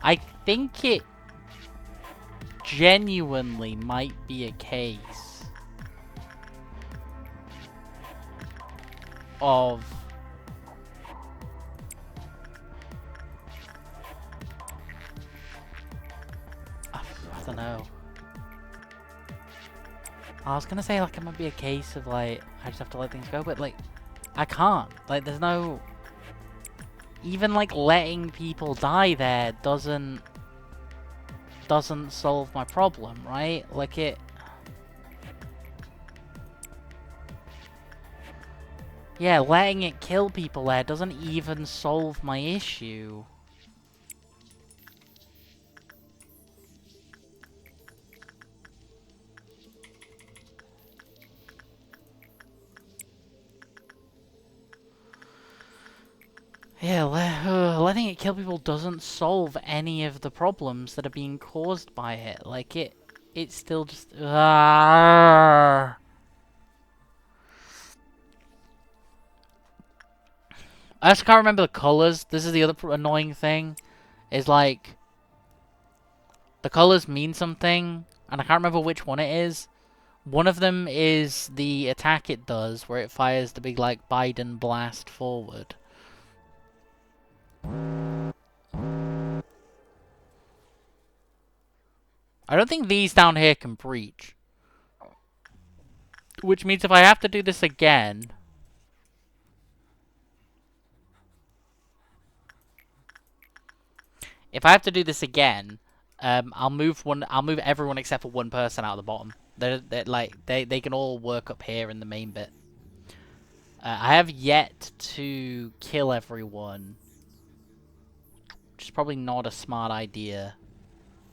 I think it genuinely might be a case of... I don't know. I was gonna say, like, it might be a case of, like, I just have to let things go, but, like, I can't. Like, there's no... Even, like, letting people die there doesn't solve my problem, right? Like, it... Yeah, letting it kill people there doesn't even solve my issue. Yeah, letting it kill people doesn't solve any of the problems that are being caused by it. Like, it's still just... I just can't remember the colours. This is the other annoying thing. Is, like... The colours mean something, and I can't remember which one it is. One of them is the attack it does, where it fires the big, like, Biden blast forward. I don't think these down here can breach. Which means if I have to do this again... If I have to do this again, I'll move everyone except for one person out of the bottom. They can all work up here in the main bit. I have yet to kill everyone, which is probably not a smart idea.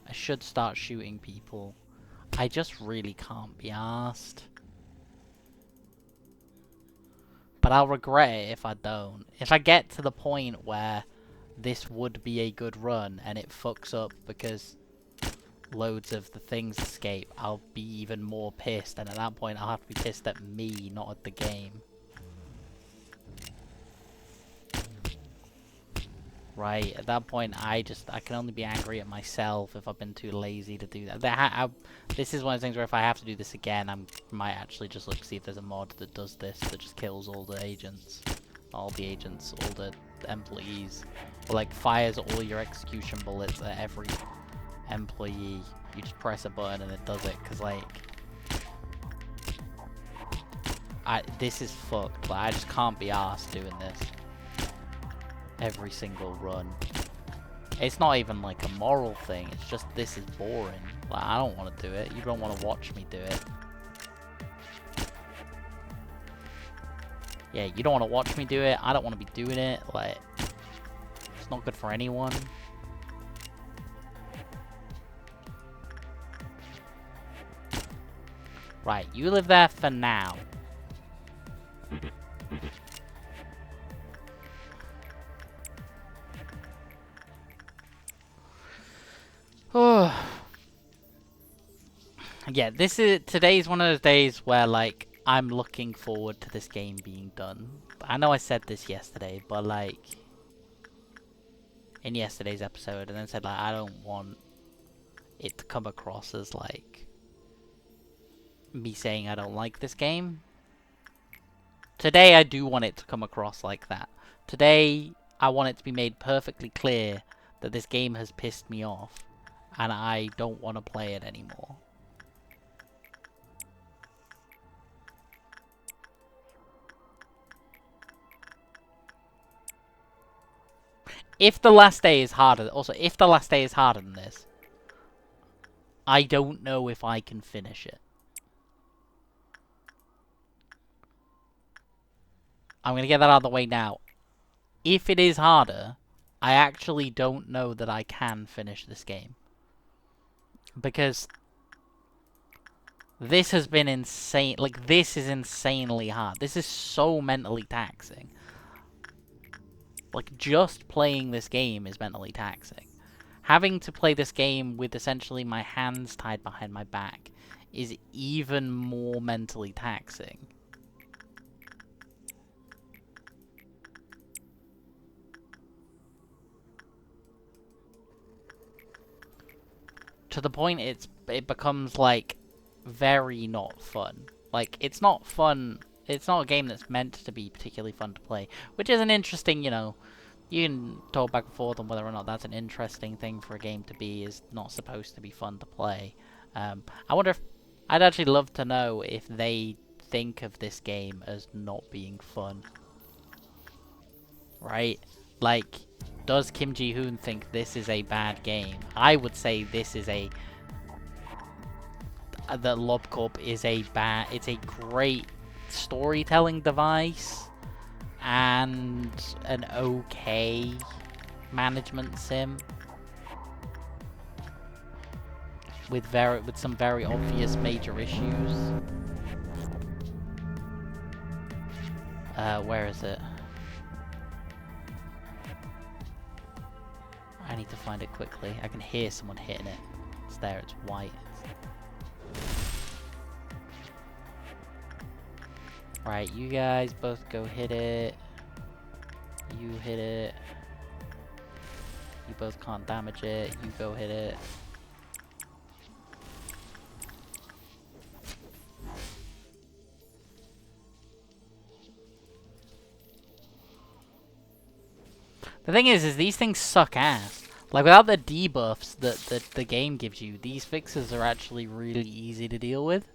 I should start shooting people. I just really can't be arsed. But I'll regret it if I don't. If I get to the point where this would be a good run and it fucks up because loads of the things escape, I'll be even more pissed, and at that point I'll have to be pissed at me, not at the game. Right, at that point I can only be angry at myself if I've been too lazy to do that. This is one of the things where if I have to do this again, I might actually just look to see if there's a mod that does this, that just kills all the agents. All the agents, all the employees. Or, like, fires all your execution bullets at every employee. You just press a button and it does it, because, like... this is fucked. Like, I just can't be arsed doing this every single run. It's not even, like, a moral thing. It's just, this is boring. Like, I don't want to do it. You don't want to watch me do it. Yeah, you don't want to watch me do it. I don't want to be doing it. Like, it's not good for anyone. Right, you live there for now. Yeah, today's one of those days where, like, I'm looking forward to this game being done. I know I said this yesterday, but like in yesterday's episode, and then said like I don't want it to come across as like me saying I don't like this game. Today I do want it to come across like that. Today I want it to be made perfectly clear that this game has pissed me off and I don't want to play it anymore. If the last day is harder, also if the last day is harder than this, I don't know if I can finish it. I'm going to get that out of the way now. If it is harder, I actually don't know that I can finish this game. Because this has been insane. Like, this is insanely hard. This is so mentally taxing. Like, just playing this game is mentally taxing. Having to play this game with essentially my hands tied behind my back is even more mentally taxing. To the point it becomes like very not fun. Like, it's not fun. It's not a game that's meant to be particularly fun to play, which is an interesting, you know, you can talk back and forth on whether or not that's an interesting thing for a game to be, is not supposed to be fun to play. I wonder if, I'd actually love to know if they think of this game as not being fun. Right? Like, does Kim Ji-hoon think this is a bad game? I would say this is a... that Lobcorp is a bad... It's a great storytelling device and an okay management sim with some very obvious major issues. Where is it? I need to find it quickly. I can hear someone hitting it. It's there, it's white. Right, you guys both go hit it. You hit it. You both can't damage it. You go hit it. The thing is these things suck ass. Like, without the debuffs that the game gives you, these fixes are actually really easy to deal with.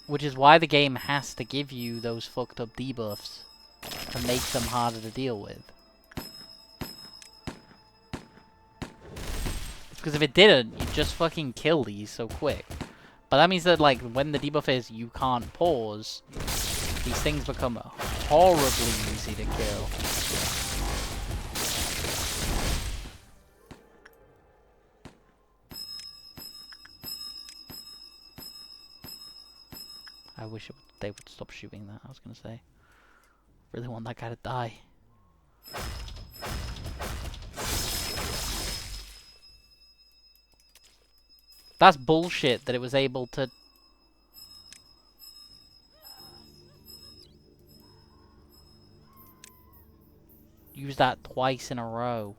Which is why the game has to give you those fucked up debuffs to make them harder to deal with. Because if it didn't, you'd just fucking kill these so quick. But that means that, like, when the debuff is you can't pause, these things become horribly easy to kill. I wish they would stop shooting that, I was gonna say. Really want that guy to die. That's bullshit that it was able to... use that twice in a row.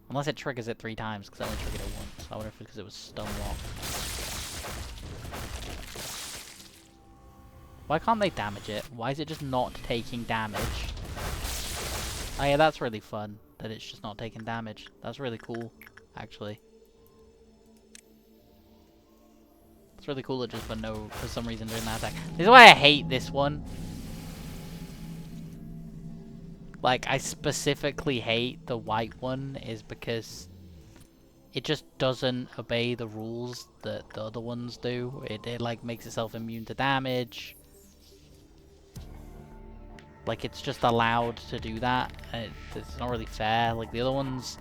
Unless it triggers it 3 times, because I only triggered it once. I wonder if it's because it was stun locked. Why can't they damage it? Why is it just not taking damage? Oh yeah, that's really fun, that it's just not taking damage. That's really cool, actually. It's really cool that just for some reason during that attack. This is why I hate this one. Like, I specifically hate the white one, is because it just doesn't obey the rules that the other ones do. It like, makes itself immune to damage. Like, it's just allowed to do that, and it's not really fair. Like, the other ones,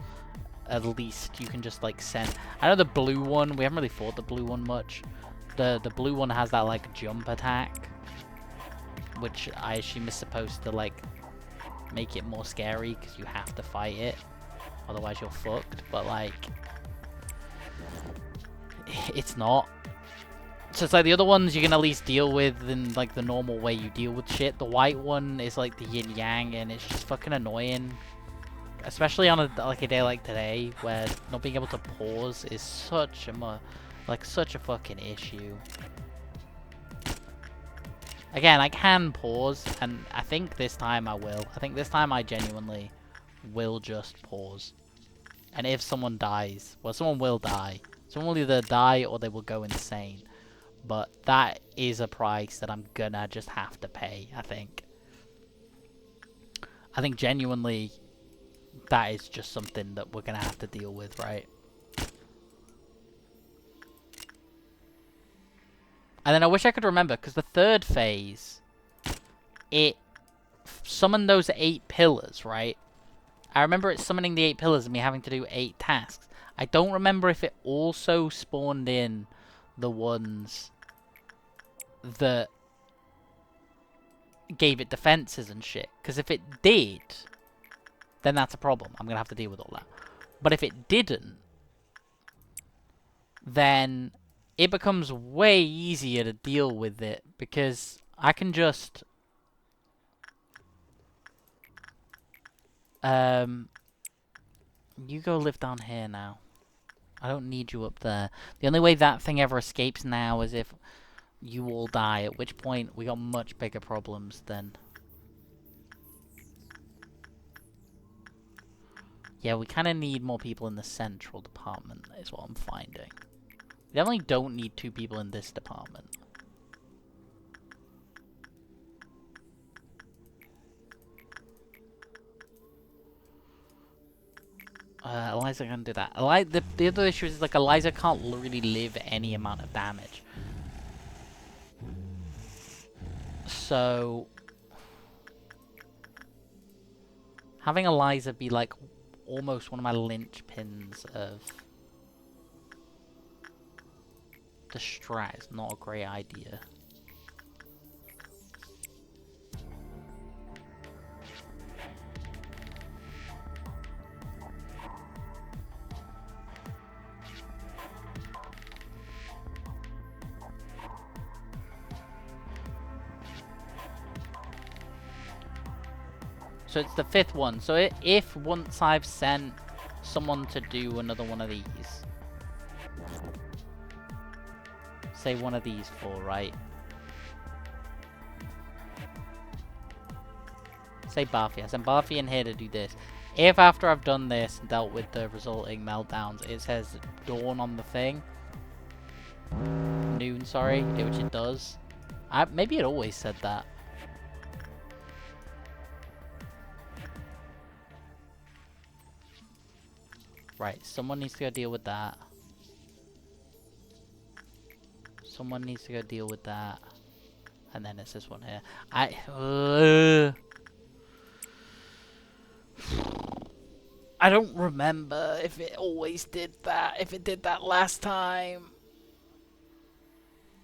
at least you can just, like, send... I know the blue one, we haven't really fought the blue one much. The blue one has that, like, jump attack, which I assume is supposed to, like, make it more scary, because you have to fight it. Otherwise you're fucked, but, like... it's not. So it's like the other ones you can at least deal with in like the normal way you deal with shit. The white one is like the yin yang, and it's just fucking annoying. Especially on a day like today, where not being able to pause is such a fucking issue. Again, I can pause, and I think this time I will. I think this time I genuinely will just pause. And if someone dies, well, someone will die. Someone will either die or they will go insane. But that is a price that I'm gonna just have to pay, I think. I think genuinely that is just something that we're gonna have to deal with, right? And then I wish I could remember, because the third phase, it summoned those 8 pillars, right? I remember it summoning the 8 pillars and me having to do 8 tasks. I don't remember if it also spawned in the ones that gave it defenses and shit. Because if it did, then that's a problem. I'm going to have to deal with all that. But if it didn't, then it becomes way easier to deal with it. Because I can just... you go live down here now. I don't need you up there. The only way that thing ever escapes now is if you all die, at which point we got much bigger problems then. Yeah, we kind of need more people in the central department, is what I'm finding. We definitely don't need 2 people in this department. Eliza can do that. The other issue is, like, Eliza can't really live any amount of damage. So... having Eliza be, like, almost one of my linchpins of the strat is not a great idea. So it's the 5th one. So if once I've sent someone to do another one of these, say one of these 4, right? Say Barfi. I sent Barfi in here to do this. If after I've done this and dealt with the resulting meltdowns, it says dawn on the thing. Noon, sorry, which it does. Maybe it always said that. Right, someone needs to go deal with that. Someone needs to go deal with that. And then it's this one here. I don't remember if it always did that. If it did that last time.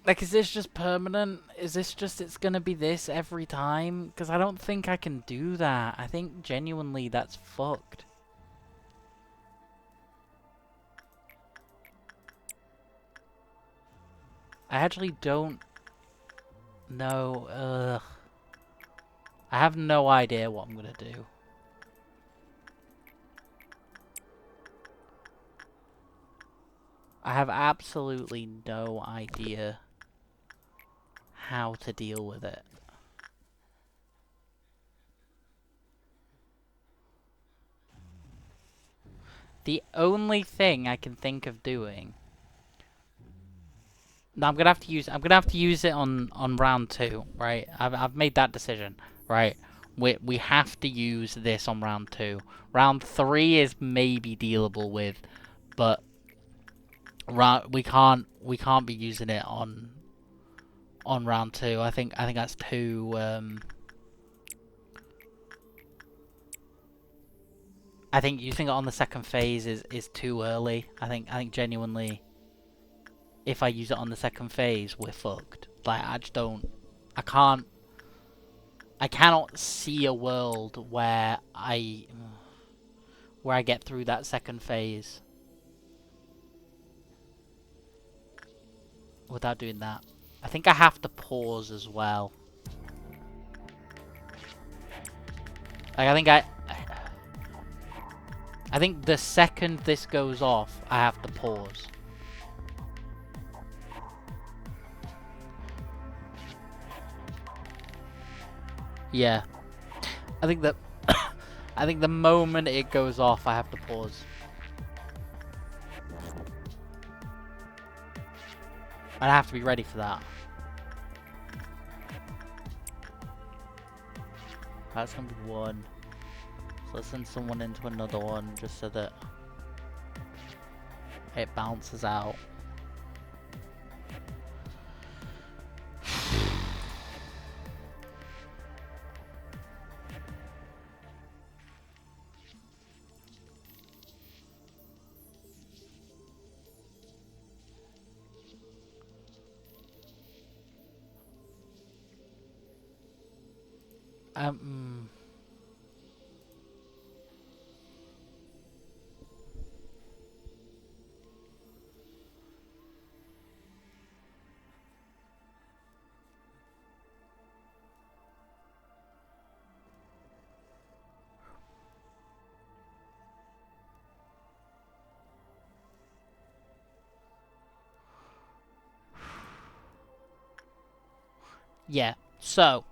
Like, is this just permanent? Is this just, it's gonna be this every time? Because I don't think I can do that. I think genuinely that's fucked. I actually don't know. I have no idea what I'm gonna do. I have absolutely no idea how to deal with it. The only thing I can think of doing... No, I'm gonna have to use it on round 2, right? I've made that decision, right? We have to use this on round 2. Round 3 is maybe dealable with, but we can't be using it on round 2. I think that's too I think using it on the second phase is too early. I think genuinely, if I use it on the second phase, we're fucked. Like, I cannot see a world where I get through that second phase. without doing that. I think I have to pause as well. Like, I think the second this goes off, I have to pause. Yeah. I think that I think the moment it goes off, I have to pause. And I have to be ready for that. That's gonna be one. So let's send someone into another one just so that it bounces out. Yeah, so,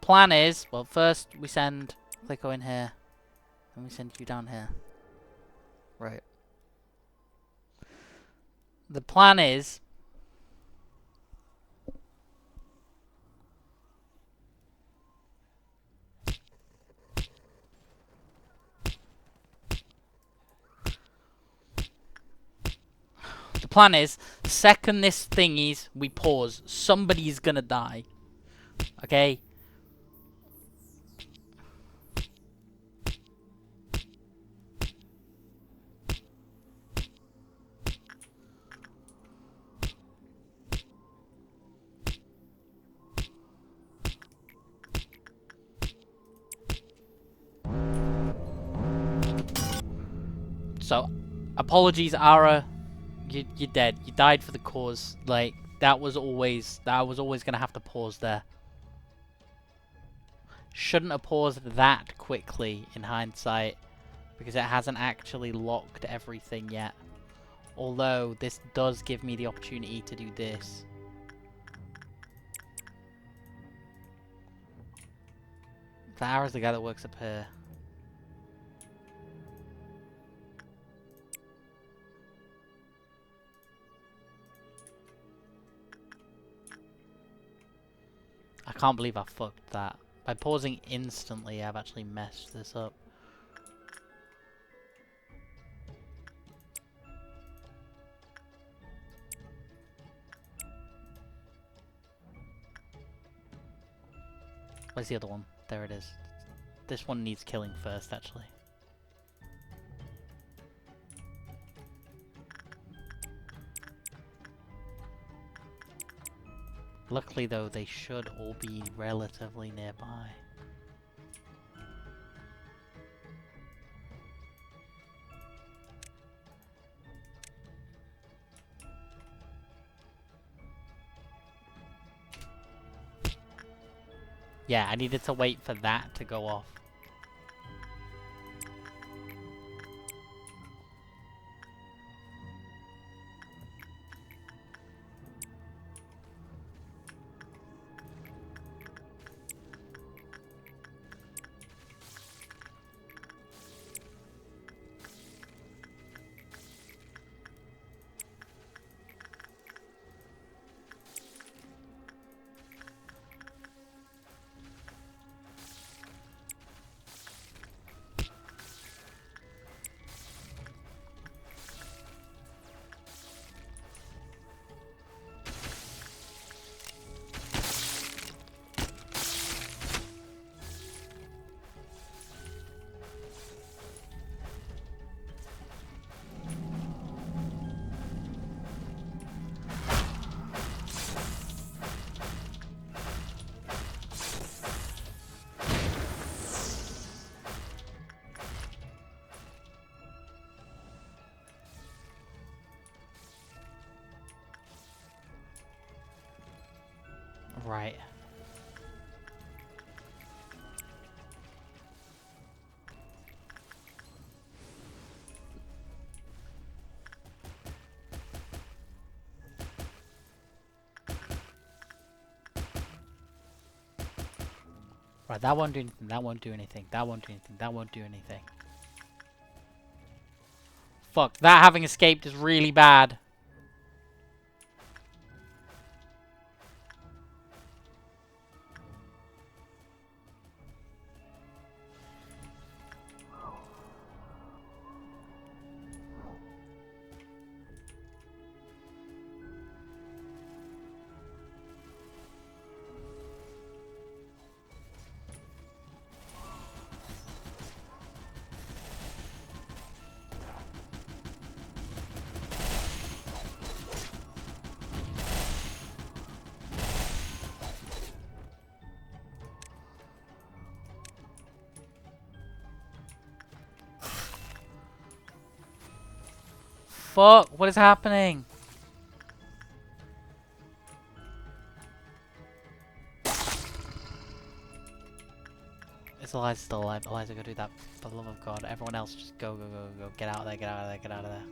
plan is, well, first we send Clicko in here, and we send you down here. Right. The plan is... The plan is, second this thingies, we pause. Somebody's gonna die. Okay? So, apologies, Ara. You're dead. You died for the cause. Like, that was always gonna have to pause there. Shouldn't have paused that quickly in hindsight, because it hasn't actually locked everything yet. Although, this does give me the opportunity to do this. Ara's the guy that works up here. I can't believe I fucked that. By pausing instantly, I've actually messed this up. Where's the other one? There it is. This one needs killing first, actually. Luckily, though, they should all be relatively nearby. Yeah, I needed to wait for that to go off. Right. Right, that won't do anything, that won't do anything, that won't do anything, that won't do anything. Fuck, that having escaped is really bad. Fuck, what is happening? Is Eliza still alive? Eliza, go do that. For the love of God. Everyone else, just go, go, go, go. Get out of there, get out of there, get out of there.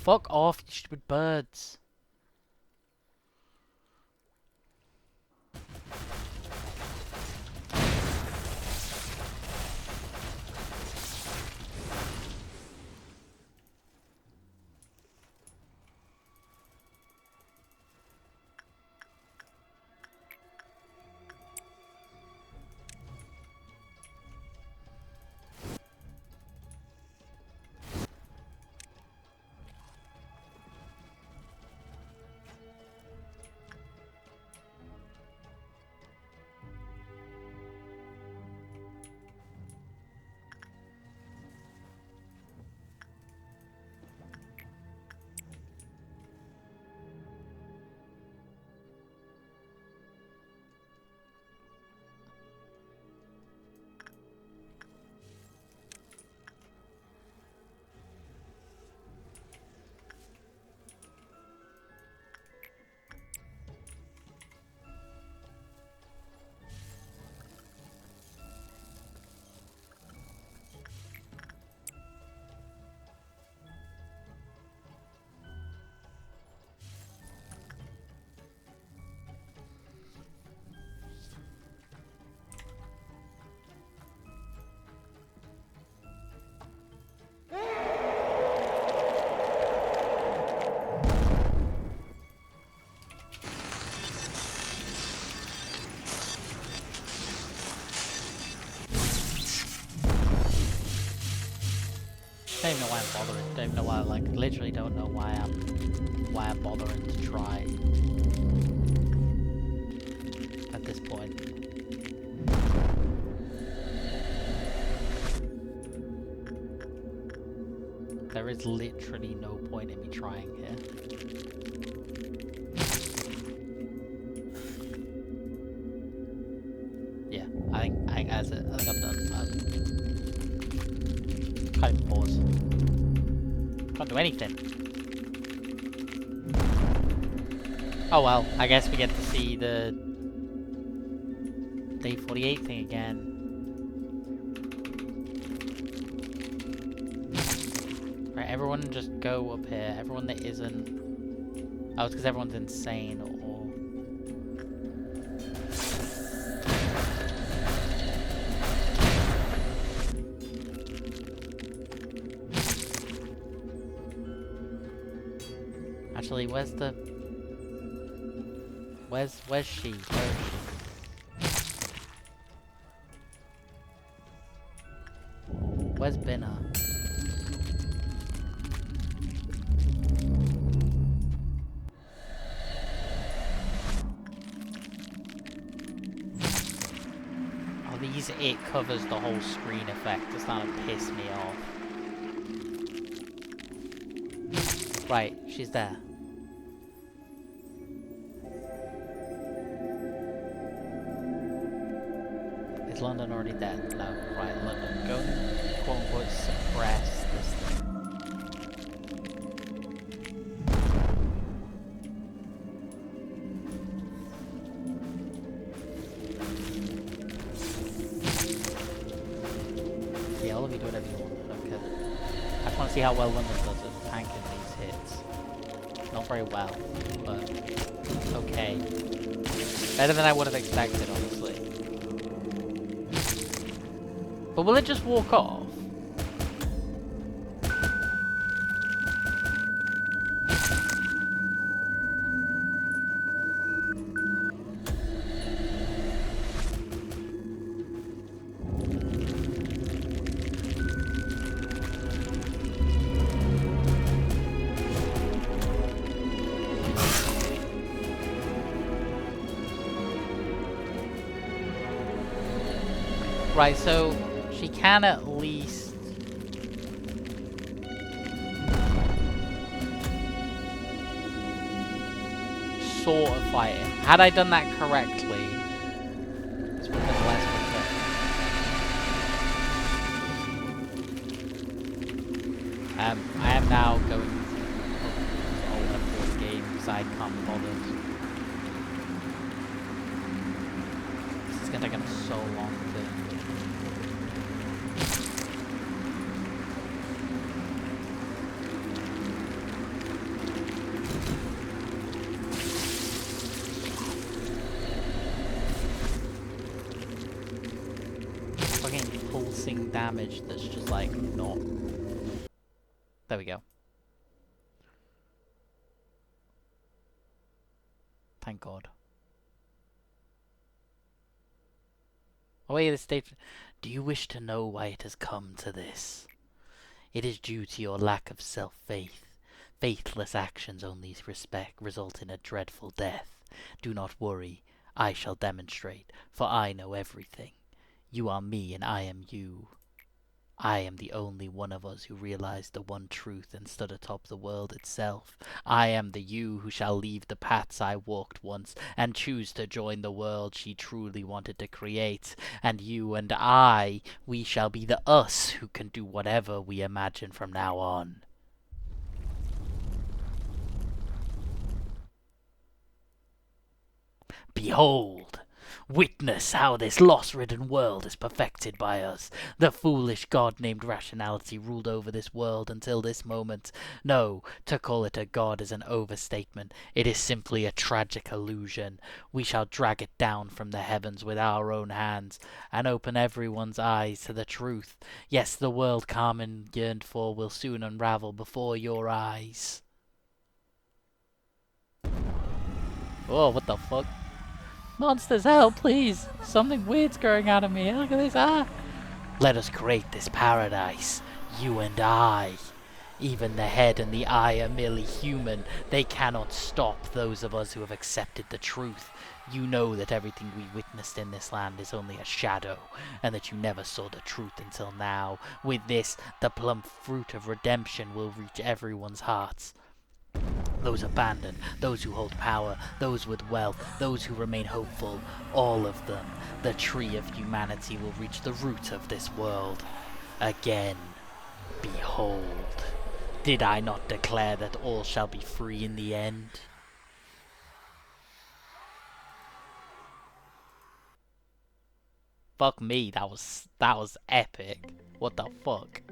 Fuck off, you stupid birds. Don't even know why I'm bothering. Don't even know why, like, literally don't know why I'm bothering to try at this point. There is literally no point in me trying here. Yeah, I think that's it. I think I'm done. Can't even pause. Can't do anything. Oh well, I guess we get to see the day 48 thing again. Right, everyone just go up here. Everyone that isn't... Oh, it's because everyone's insane or... Actually, where's the... Where's she? Where is she? Where's Binner? Are these reason it covers the whole screen effect. It's starting to piss me off. Right, she's there. Is London already dead? No. Right, London. Go and quote-unquote suppress this thing. Yeah, all of you do whatever you want. Okay. I just want to see how well London does at tanking these hits. Not very well, but okay. Better than I would have expected, honestly. But will it just walk off? Right, so she can at least sort of fight it. Had I done that correctly, this would have been less of a I am now going to older board game because I can't be bothered. This is gonna take us so long to. Fucking pulsing damage that's just like not. There we go. Thank God. Oh wait, this statement. Do you wish to know why it has come to this? It is due to your lack of self-faith. Faithless actions only result in a dreadful death. Do not worry. I shall demonstrate, for I know everything. You are me and I am you. I am the only one of us who realized the one truth and stood atop the world itself. I am the you who shall leave the paths I walked once and choose to join the world she truly wanted to create. And you and I, we shall be the us who can do whatever we imagine from now on. Behold! Witness how this loss-ridden world is perfected by us. The foolish god named rationality ruled over this world until this moment. No, to call it a god is an overstatement. It is simply a tragic illusion. We shall drag it down from the heavens with our own hands, and open everyone's eyes to the truth. Yes, the world Carmen yearned for will soon unravel before your eyes. Oh, what the fuck? Monsters, help, please! Something weird's growing out of me. Look at this, ah! Let us create this paradise, you and I. Even the head and the eye are merely human. They cannot stop those of us who have accepted the truth. You know that everything we witnessed in this land is only a shadow, and that you never saw the truth until now. With this, the plump fruit of redemption will reach everyone's hearts. Those abandoned, those who hold power, those with wealth, those who remain hopeful, all of them, the tree of humanity will reach the root of this world. Again, behold. Did I not declare that all shall be free in the end? Fuck me, that was epic. What the fuck?